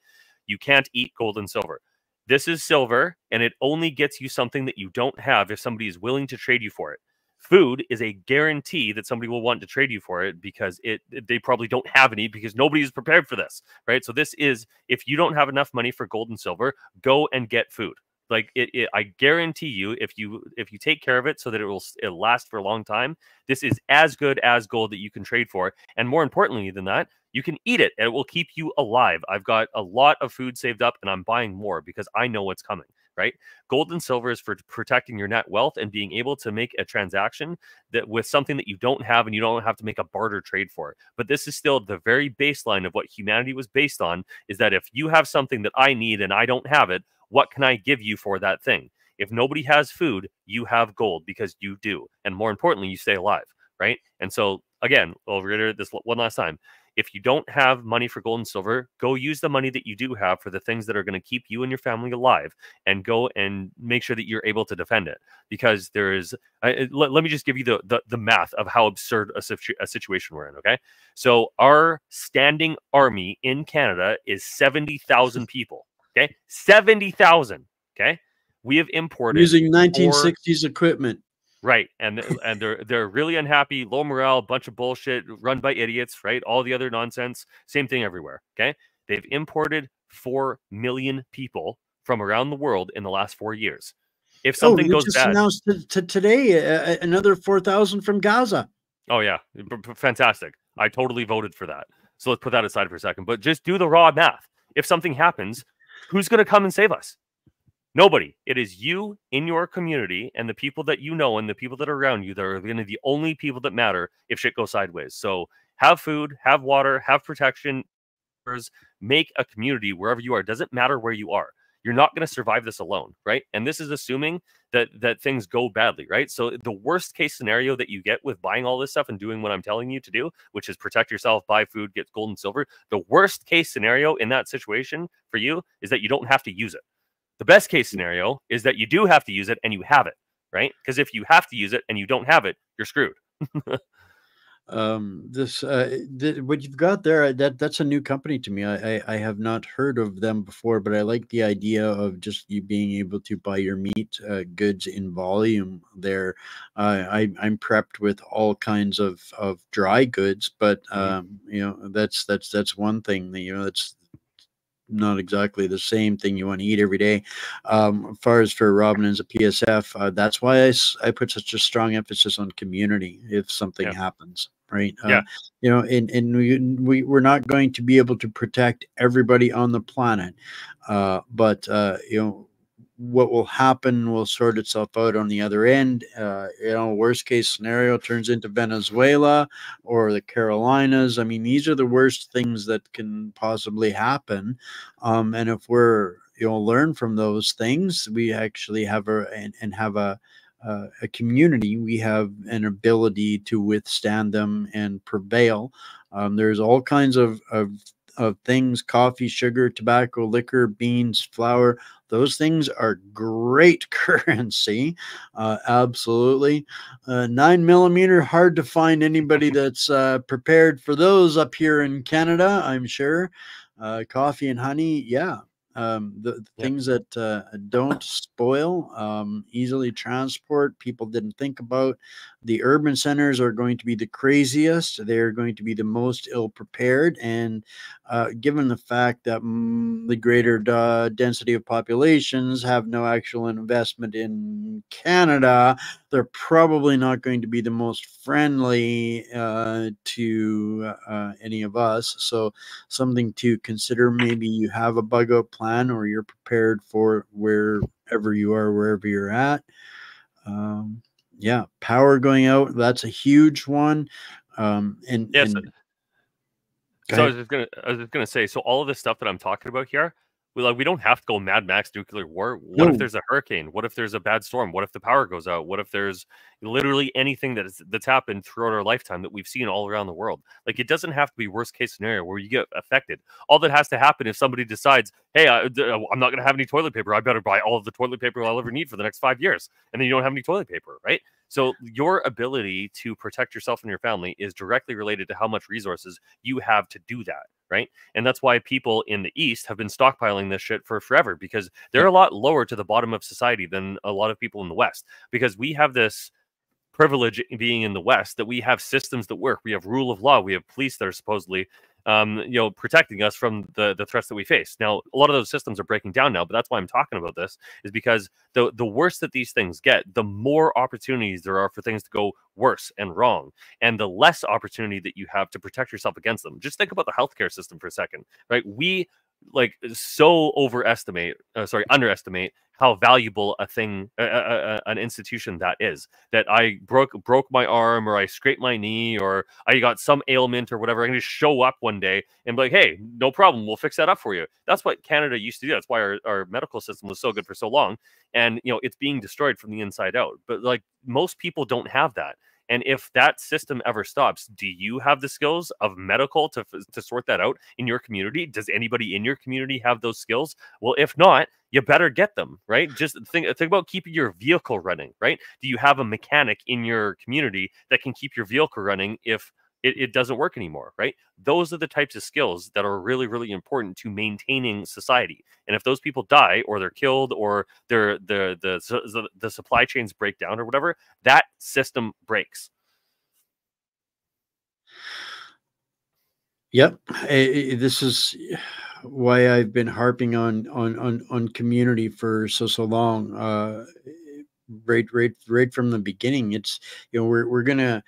You can't eat gold and silver. This is silver, and it only gets you something that you don't have if somebody is willing to trade you for it. Food is a guarantee that somebody will want to trade you for it because they probably don't have any because nobody is prepared for this, right? So this is, if you don't have enough money for gold and silver, go and get food. Like I guarantee you, if you take care of it so that it'll last for a long time, this is as good as gold that you can trade for. And more importantly than that, you can eat it and it will keep you alive. I've got a lot of food saved up and I'm buying more because I know what's coming, right? Gold and silver is for protecting your net wealth and being able to make a transaction that with something that you don't have and you don't have to make a barter trade for it. But this is still the very baseline of what humanity was based on, is that if you have something that I need and I don't have it, what can I give you for that thing? If nobody has food, you have gold because you do. And more importantly, you stay alive, right? And so again, I'll reiterate this one last time. If you don't have money for gold and silver, go use the money that you do have for the things that are going to keep you and your family alive, and go and make sure that you're able to defend it. Because there is, let me just give you the math of how absurd a situation we're in, okay? So our standing army in Canada is 70,000 people, okay? 70,000, okay? We have imported using 1960s equipment. Right, and they're really unhappy, low morale, bunch of bullshit, run by idiots, right? All the other nonsense, same thing everywhere. Okay, they've imported 4 million people from around the world in the last 4 years. If something goes just bad, announced today another 4,000 from Gaza. Oh yeah, fantastic! I totally voted for that. So let's put that aside for a second. But just do the raw math. If something happens, who's going to come and save us? Nobody. It is you in your community and the people that you know and the people that are around you that are going to be the only people that matter if shit goes sideways. So have food, have water, have protection, make a community wherever you are. It doesn't matter where you are. You're not going to survive this alone, right? And this is assuming that things go badly, right? So the worst case scenario that you get with buying all this stuff and doing what I'm telling you to do, which is protect yourself, buy food, get gold and silver, the worst case scenario in that situation for you is that you don't have to use it. The best case scenario is that you do have to use it and you have it, right? Because if you have to use it and you don't have it, you're screwed. What you've got there, that's a new company to me. I have not heard of them before, but I like the idea of just you being able to buy your meat goods in volume there. I'm prepped with all kinds of dry goods, but that's one thing that, that's not exactly the same thing you want to eat every day. As far as for Robin as a PSF, that's why I put such a strong emphasis on community if something happens, right? And we're not going to be able to protect everybody on the planet, but what will happen will sort itself out on the other end. Worst case scenario turns into Venezuela or the Carolinas. I mean, these are the worst things that can possibly happen. And if we're, learn from those things, we actually have a community, we have an ability to withstand them and prevail. There's all kinds of things: coffee, sugar, tobacco, liquor, beans, flour. Those things are great currency. Absolutely. 9mm, hard to find anybody that's prepared for those up here in Canada, I'm sure. Coffee and honey, yeah. The things that don't spoil, easily transport, people didn't think about. The urban centers are going to be the craziest. They're going to be the most ill-prepared. And given the fact that the greater density of populations have no actual investment in Canada, they're probably not going to be the most friendly to any of us. So something to consider. Maybe you have a bug out plan, or you're prepared for wherever you are, wherever you're at. Power going out, that's a huge one. Yes. So I was just gonna say, so all of this stuff that I'm talking about here, we don't have to go Mad Max nuclear war. What if there's a hurricane? What if there's a bad storm? What if the power goes out? What if there's literally anything that's happened throughout our lifetime that we've seen all around the world? Like, it doesn't have to be worst case scenario where you get affected. All that has to happen if somebody decides, hey, I'm not going to have any toilet paper. I better buy all of the toilet paper I'll ever need for the next 5 years. And then you don't have any toilet paper, right? So your ability to protect yourself and your family is directly related to how much resources you have to do that, right? And that's why people in the East have been stockpiling this shit for forever, because they're a lot lower to the bottom of society than a lot of people in the West, because we have this privilege being in the West that we have systems that work. We have rule of law. We have police that are supposedly protecting us from the threats that we face. Now, a lot of those systems are breaking down now, but that's why I'm talking about this, is because the worse that these things get, the more opportunities there are for things to go worse and wrong, and the less opportunity that you have to protect yourself against them. Just think about the healthcare system for a second, right? We underestimate how valuable a thing, an institution that is. That I broke my arm, or I scraped my knee, or I got some ailment or whatever. I can just show up one day and be like, hey, no problem, we'll fix that up for you. That's what Canada used to do. That's why our medical system was so good for so long. And it's being destroyed from the inside out. But like, most people don't have that. And if that system ever stops, do you have the skills of medical to sort that out in your community? Does anybody in your community have those skills? Well, if not, you better get them, right? Just think about keeping your vehicle running, right? Do you have a mechanic in your community that can keep your vehicle running if it doesn't work anymore, right? Those are the types of skills that are really, really important to maintaining society. And if those people die, or they're killed, or the supply chains break down or whatever, that system breaks. Yep. This is why I've been harping on community for so long. Right from the beginning. It's, we're gonna.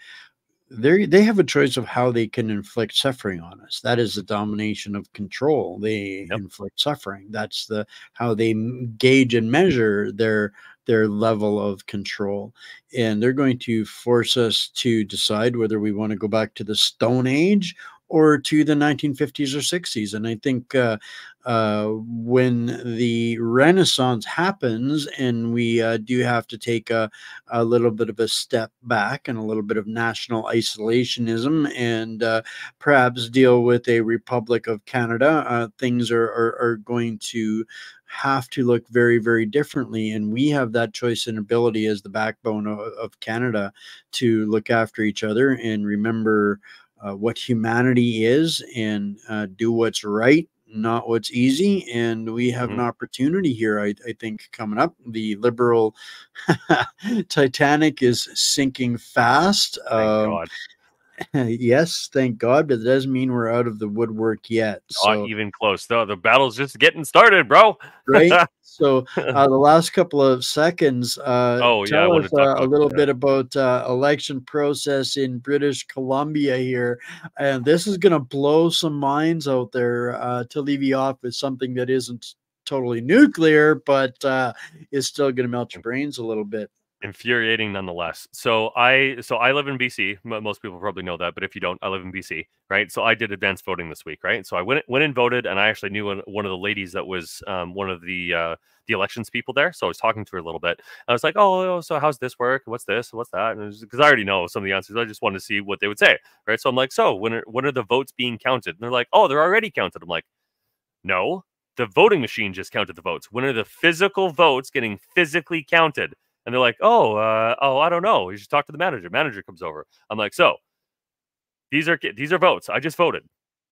They have a choice of how they can inflict suffering on us. That is the domination of control. They inflict suffering. That's how they gauge and measure their level of control. And they're going to force us to decide whether we want to go back to the Stone Age or to the 1950s or 60s. And I think when the Renaissance happens, and we do have to take a little bit of a step back and a little bit of national isolationism, and perhaps deal with a Republic of Canada, things are going to have to look very, very differently. And we have that choice and ability as the backbone of Canada to look after each other and remember what humanity is, and do what's right, not what's easy. And we have an opportunity here, I think, coming up. The liberal Titanic is sinking fast. Thank God. Yes, thank God, but it doesn't mean we're out of the woodwork yet. Not even close. The battle's just getting started, bro. Right. So the last couple of seconds, I tell want us to talk a about little bit about election process in British Columbia here. And this is going to blow some minds out there, to leave you off with something that isn't totally nuclear, but is still going to melt your brains a little bit. Infuriating nonetheless. So I live in BC. Most people probably know that, but if you don't, I live in BC, right? So I did advanced voting this week, right? So I went and voted, and I actually knew one of the ladies that was one of the elections people there. So I was talking to her a little bit. I was like, oh, so how's this work? What's this? What's that? Because I already know some of the answers. I just wanted to see what they would say, right? So I'm like, so when are the votes being counted? And they're like, oh, they're already counted. I'm like, no, the voting machine just counted the votes. When are the physical votes getting physically counted? And they're like, I don't know. You should talk to the manager. Manager comes over. I'm like, so these are votes. I just voted.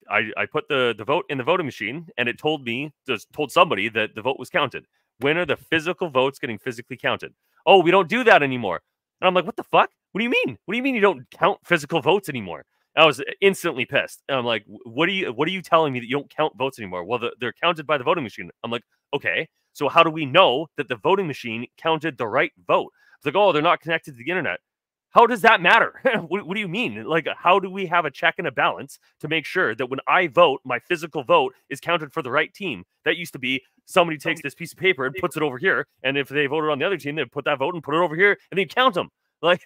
I put the vote in the voting machine, and it told somebody that the vote was counted. When are the physical votes getting physically counted? Oh, we don't do that anymore. And I'm like, what the fuck? What do you mean? What do you mean you don't count physical votes anymore? I was instantly pissed. And I'm like, what are you telling me that you don't count votes anymore? Well, they're counted by the voting machine. I'm like, okay. So how do we know that the voting machine counted the right vote? It's like, oh, they're not connected to the internet. How does that matter? What do you mean? Like, how do we have a check and a balance to make sure that when I vote, my physical vote is counted for the right team? That used to be somebody takes this piece of paper and puts it over here. And if they voted on the other team, they put that vote and put it over here, and then count them. Like,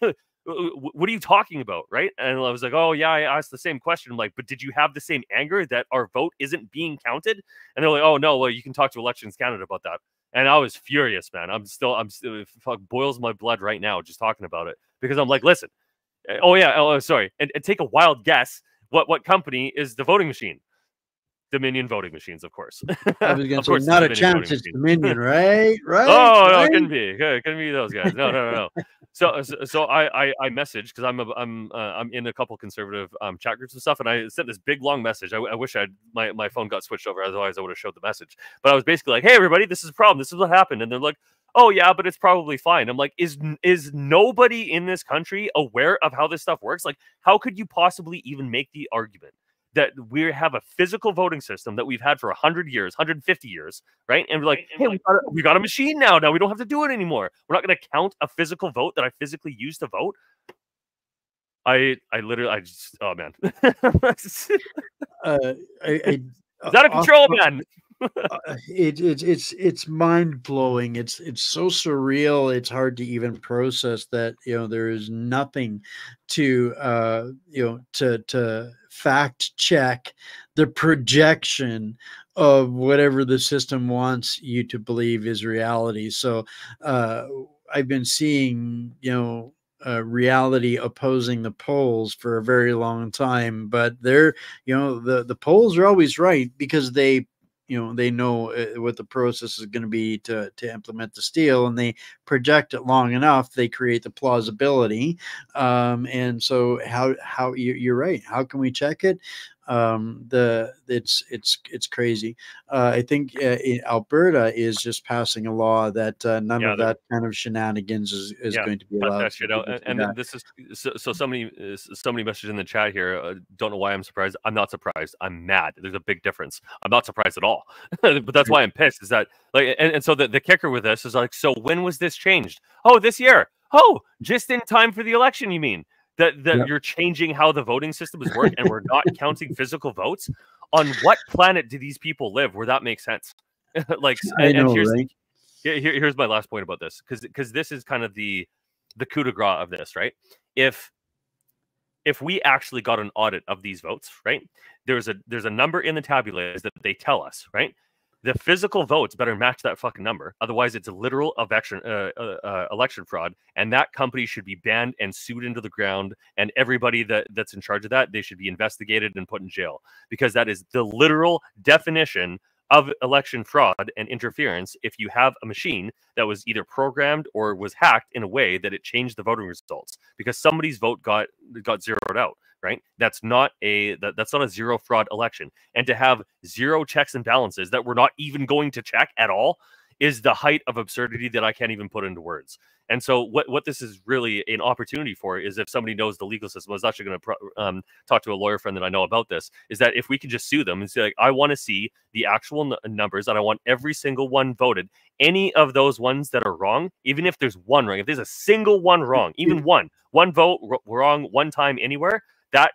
what are you talking about, right? And I was like, oh, yeah, I asked the same question. I'm like, but did you have the same anger that our vote isn't being counted? And they're like, oh, no, well, you can talk to Elections Canada about that. And I was furious, man. I'm still it boils my blood right now just talking about it, because I'm like, listen, sorry. And take a wild guess. What company is the voting machine? Dominion voting machines, of course. I was going to say, not a chance. It's Dominion, right? Right? Oh, right? No, it couldn't be. It couldn't be those guys. No. So I messaged, because I'm in a couple conservative chat groups and stuff, and I sent this big long message. I wish my phone got switched over, otherwise I would have showed the message. But I was basically like, hey everybody, this is a problem. This is what happened. And they're like, oh yeah, but it's probably fine. I'm like, is nobody in this country aware of how this stuff works? Like, how could you possibly even make the argument that we have a physical voting system that we've had for 100 years, 150 years, right? And we're like, hey, we got a machine now. Now we don't have to do it anymore. We're not going to count a physical vote that I physically used to vote. I just, oh man. It's out of control, man. It's mind blowing. It's so surreal. It's hard to even process that, there is nothing to to fact check the projection of whatever the system wants you to believe is reality. So I've been seeing reality opposing the polls for a very long time, but they're the polls are always right because they know what the process is going to be to implement the steal, and they project it long enough, they create the plausibility. And so how you're right, how can we check it? It's crazy. I think Alberta is just passing a law that none of that kind of shenanigans is going to be allowed. That shit out. And this is so somebody messaged in the chat here. Don't know why I'm surprised. I'm not surprised. I'm mad. There's a big difference. I'm not surprised at all. But that's why I'm pissed. Is that like and so the kicker with this is like, so when was this changed? Oh, this year. Oh, just in time for the election, you mean? That you're changing how the voting system is worked, and we're not counting physical votes. On what planet do these people live where that makes sense? Like, here's my last point about this, because this is kind of the coup de grace of this, right? If we actually got an audit of these votes, right? There's a number in the tabulators that they tell us, right? The physical votes better match that fucking number. Otherwise, it's a literal election fraud, and that company should be banned and sued into the ground. And everybody that's in charge of that, they should be investigated and put in jail, because that is the literal definition of election fraud and interference. If you have a machine that was either programmed or was hacked in a way that it changed the voting results because somebody's vote got zeroed out. Right? That's not a zero fraud election. And to have zero checks and balances that we're not even going to check at all is the height of absurdity that I can't even put into words. And so what this is really an opportunity for is, if somebody knows the legal system, I was actually going to talk to a lawyer friend that I know about this, is that if we can just sue them and say, like, I want to see the actual numbers, and I want every single one voted. Any of those ones that are wrong, even if there's one wrong, if there's a single one wrong, even one vote wrong one time anywhere, that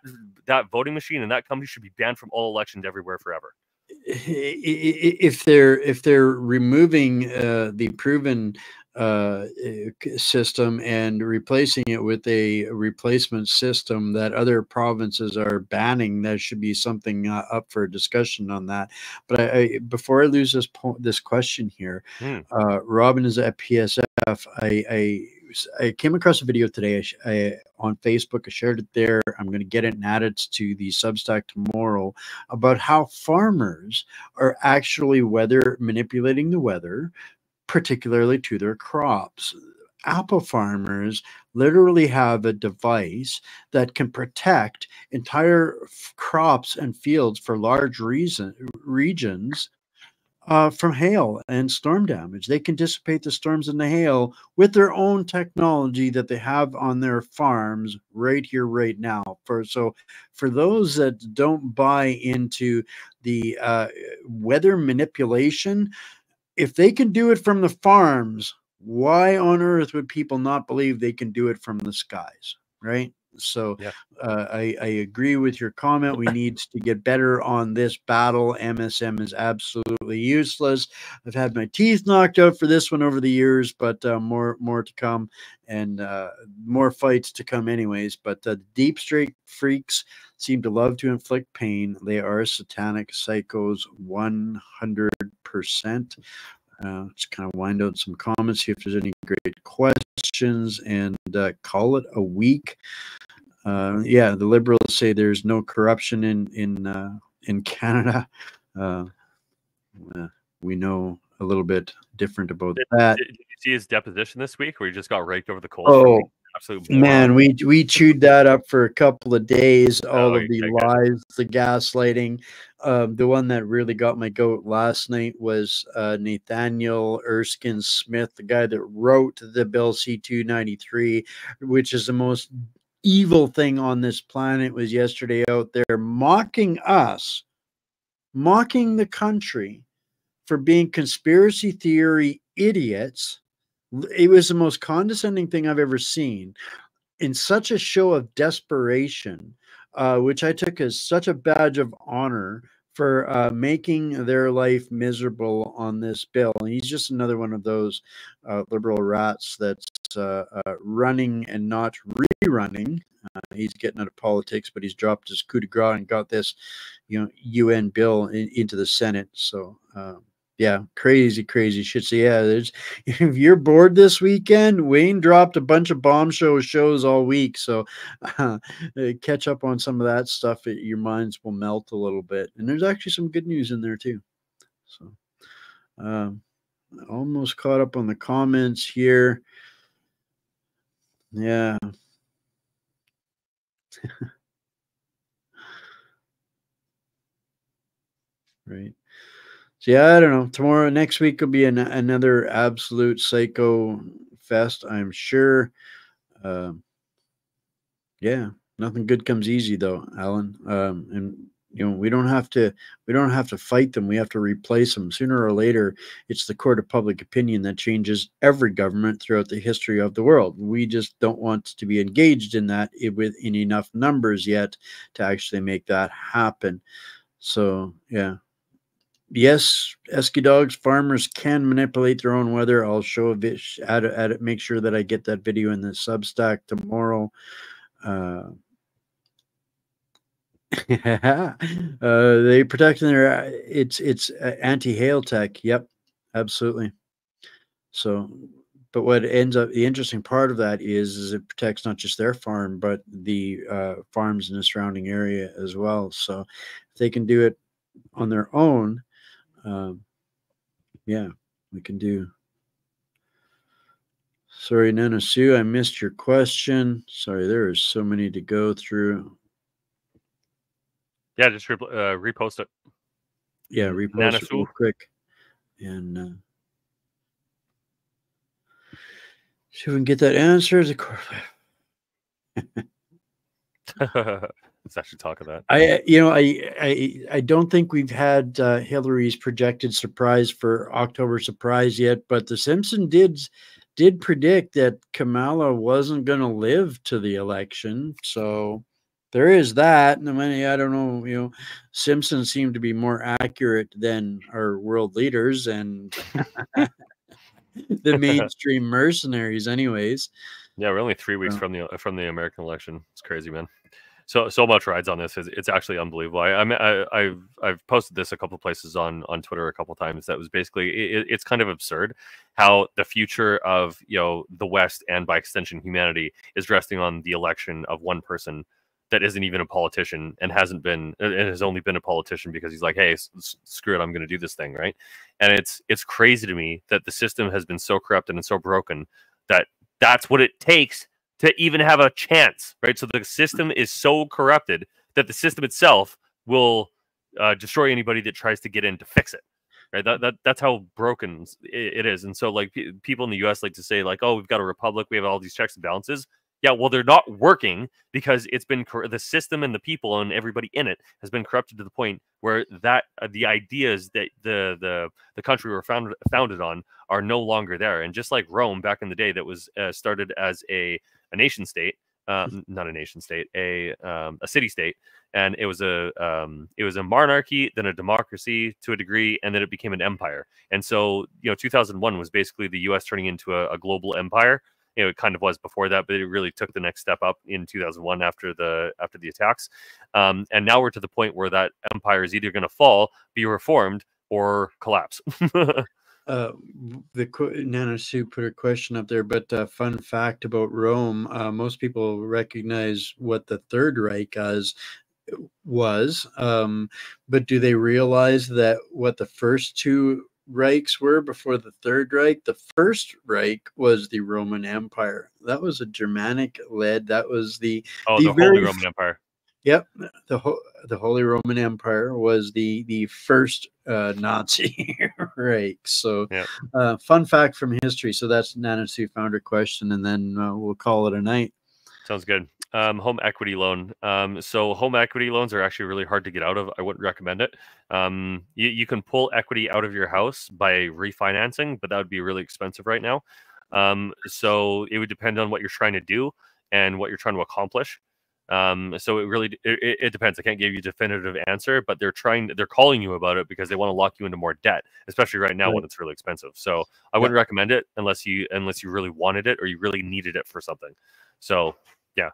voting machine and that company should be banned from all elections everywhere forever. If they're removing the proven system and replacing it with a replacement system that other provinces are banning, there should be something up for discussion on that. But before I lose this question here, Robin is at PSF. I came across a video today on Facebook. I shared it there. I'm going to get it and add it to the Substack tomorrow about how farmers are actually manipulating the weather, particularly to their crops. Apple farmers literally have a device that can protect entire crops and fields for large regions from hail and storm damage. They can dissipate the storms and the hail with their own technology that they have on their farms right here, right now. For those that don't buy into the weather manipulation, if they can do it from the farms, why on earth would people not believe they can do it from the skies, right? So I agree with your comment. We need to get better on this battle. MSM is absolutely useless. I've had my teeth knocked out for this one over the years, but more to come, and more fights to come anyways. But the deep state freaks seem to love to inflict pain. They are satanic psychos 100%. Just kind of wind out some comments, see if there's any great questions, and call it a week. The Liberals say there's no corruption in Canada. We know a little bit different about that. Did you see his deposition this week, where he just got raked over the coals? Oh, man, we chewed that up for a couple of days. All of the lies, the gaslighting. The one that really got my goat last night was Nathaniel Erskine Smith, the guy that wrote the Bill C-293, which is the most evil thing on this planet was yesterday out there mocking us, mocking the country for being conspiracy theory idiots. It was the most condescending thing I've ever seen, in such a show of desperation, which I took as such a badge of honor for making their life miserable on this bill. And he's just another one of those liberal rats that's running and not rerunning. He's getting out of politics, but he's dropped his coup de grace and got this, UN bill into the Senate. So, yeah, crazy shit. So yeah, if you're bored this weekend, Wayne dropped a bunch of bombshell shows all week. So catch up on some of that stuff. Your minds will melt a little bit. And there's actually some good news in there too. So almost caught up on the comments here. Yeah. Right. So yeah, I don't know. Next week will be another absolute psycho fest, I'm sure. Yeah, nothing good comes easy though, Alan. And we don't have to fight them. We have to replace them. Sooner or later, it's the court of public opinion that changes every government throughout the history of the world. We just don't want to be engaged in that in enough numbers yet to actually make that happen. So yeah. Yes, Esky dogs, farmers can manipulate their own weather. I'll show a bit, add it, make sure that I get that video in the Substack tomorrow. They protecting their it's anti-hail tech. Yep, absolutely. So, but what ends up the interesting part of that is it protects not just their farm but the farms in the surrounding area as well. So if they can do it on their own, yeah, we can do. Sorry, Nana Sue, I missed your question. Sorry, there are so many to go through. Yeah, just repost it. Yeah, repost Nana it Sue. real quick. And see if we can get that answer. Let's actually talk of that. I don't think we've had Hillary's projected surprise for October surprise yet, but The Simpson did predict that Kamala wasn't going to live to the election, so there is that. And I don't know, Simpsons seem to be more accurate than our world leaders and the mainstream mercenaries, anyways. Yeah, we're only 3 weeks from the American election. It's crazy, man. So much rides on this. It's actually unbelievable. I've posted this a couple of places on Twitter a couple of times. That was basically it's kind of absurd how the future of the West and by extension humanity is resting on the election of one person that isn't even a politician and has only been a politician because he's like, hey, screw it, I'm going to do this thing, right? And it's crazy to me that the system has been so corrupted and so broken that that's what it takes to even have a chance, right? So the system is so corrupted that the system itself will destroy anybody that tries to get in to fix it, right? That's how broken it is. And so, like, people in the U.S. like to say, like, oh, we've got a republic, we have all these checks and balances. Yeah, well, they're not working because it's been the system and the people and everybody in it has been corrupted to the point where the ideas that the country were founded on are no longer there. And just like Rome back in the day, that was started as a nation state, not a nation state, a city state, and it was a monarchy, then a democracy to a degree, and then it became an empire. And so 2001 was basically the U.S. turning into a global empire. It kind of was before that, but it really took the next step up in 2001 after the attacks. And now we're to the point where that empire is either going to fall, be reformed, or collapse. Nana Sue put a question up there, but fun fact about Rome: most people recognize what the Third Reich was, but do they realize that what the first two Reichs were before the Third Reich? The First Reich was the Roman Empire. That was a Germanic led. That was the Holy Roman Empire. Yep, the Holy Roman Empire was the first Nazi Reich. So, yeah. Fun fact from history. So that's Nana Sue found her question, and then we'll call it a night. Sounds good. Home equity loan. So home equity loans are actually really hard to get out of. I wouldn't recommend it. You can pull equity out of your house by refinancing, but that would be really expensive right now. So it would depend on what you're trying to do and what you're trying to accomplish. So it depends. I can't give you a definitive answer, but they're calling you about it because they want to lock you into more debt, especially right now when it's really expensive. So I wouldn't recommend it unless you really wanted it or you really needed it for something. So yeah.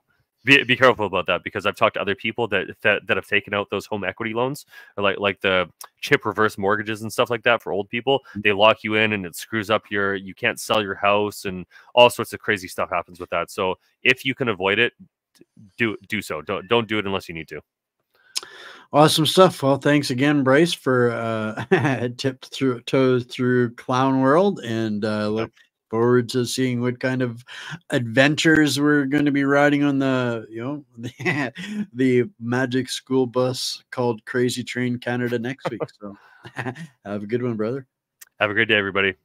Be careful about that, because I've talked to other people that have taken out those home equity loans, or like the chip reverse mortgages and stuff like that for old people. They lock you in and it screws up you can't sell your house, and all sorts of crazy stuff happens with that. So if you can avoid it, do so. Don't do it unless you need to. Awesome stuff. Well, thanks again, Bryce, for tipped toes through clown world, and look forward to seeing what kind of adventures we're going to be riding on the the magic school bus called Crazy Train Canada next week. So have a good one, brother. Have a great day, everybody.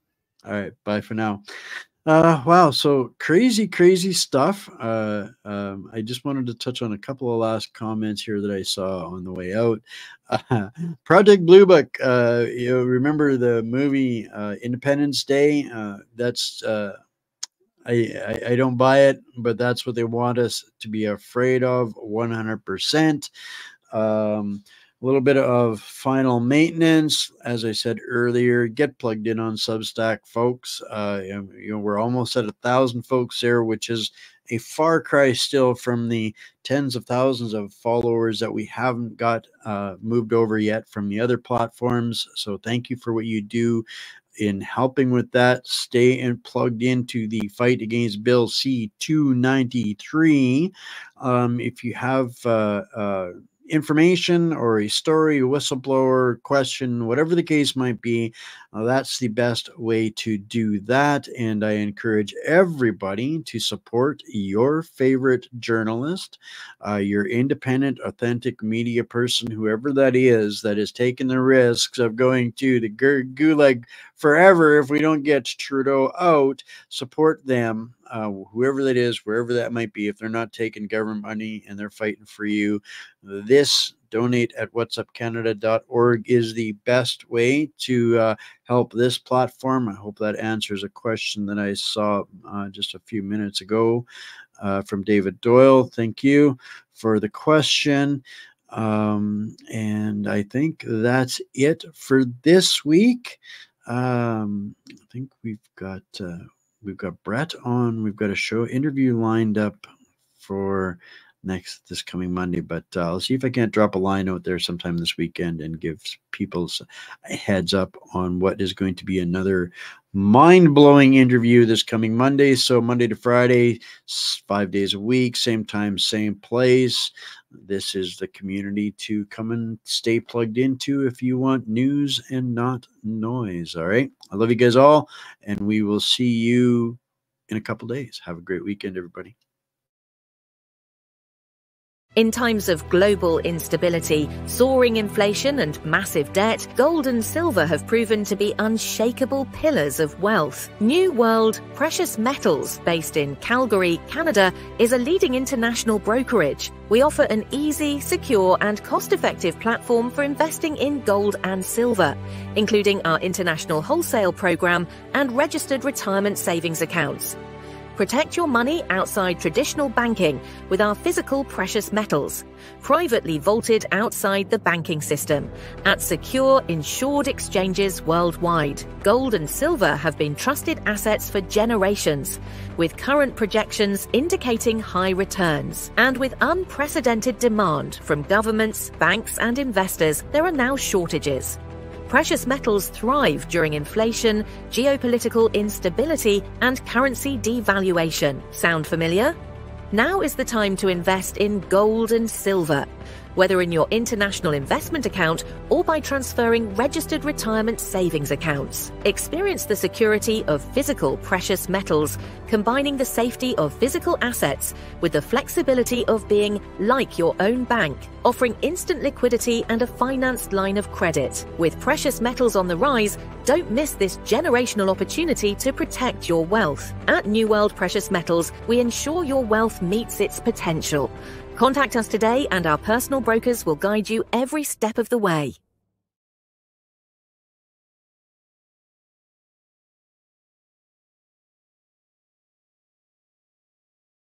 All right, bye for now. Wow, so crazy stuff. I just wanted to touch on a couple of last comments here that I saw on the way out. Project Blue Book, remember the movie Independence Day? That's I don't buy it, but that's what they want us to be afraid of 100%. A little bit of final maintenance. As I said earlier, get plugged in on Substack, folks. We're almost at 1,000 folks there, which is a far cry still from the tens of thousands of followers that we haven't got moved over yet from the other platforms. So thank you for what you do in helping with that. Stay plugged into the fight against Bill C-293. If you have information or a story, a whistleblower question, whatever the case might be, that's the best way to do that. And I encourage everybody to support your favorite journalist, your independent, authentic media person, whoever that is taking the risks of going to the gulag forever if we don't get Trudeau out. Support them, whoever that is, wherever that might be. If they're not taking government money and they're fighting for you, this donate at whatsupcanada.org is the best way to help this platform. I hope that answers a question that I saw just a few minutes ago from David Doyle. Thank you for the question. And I think that's it for this week. I think we've got Brett on. We've got a show interview lined up for this coming Monday, but I'll see if I can't drop a line out there sometime this weekend and give people a heads up on what is going to be another mind-blowing interview this coming Monday. So Monday to Friday, 5 days a week, same time, same place. This is the community to come and stay plugged into if you want news and not noise. All right. I love you guys all, and we will see you in a couple days. Have a great weekend, everybody. In times of global instability, soaring inflation and massive debt, gold and silver have proven to be unshakable pillars of wealth. New World Precious Metals, based in Calgary, Canada, is a leading international brokerage. We offer an easy, secure and cost-effective platform for investing in gold and silver, including our international wholesale program and registered retirement savings accounts. Protect your money outside traditional banking with our physical precious metals, privately vaulted outside the banking system, at secure, insured exchanges worldwide. Gold and silver have been trusted assets for generations, with current projections indicating high returns. And with unprecedented demand from governments, banks and investors, there are now shortages. Precious metals thrive during inflation, geopolitical instability, and currency devaluation. Sound familiar? Now is the time to invest in gold and silver. whether in your international investment account or by transferring registered retirement savings accounts. Experience the security of physical precious metals, combining the safety of physical assets with the flexibility of being like your own bank, offering instant liquidity and a financed line of credit. With precious metals on the rise, don't miss this generational opportunity to protect your wealth. At New World Precious Metals, we ensure your wealth meets its potential. Contact us today and our personal brokers will guide you every step of the way.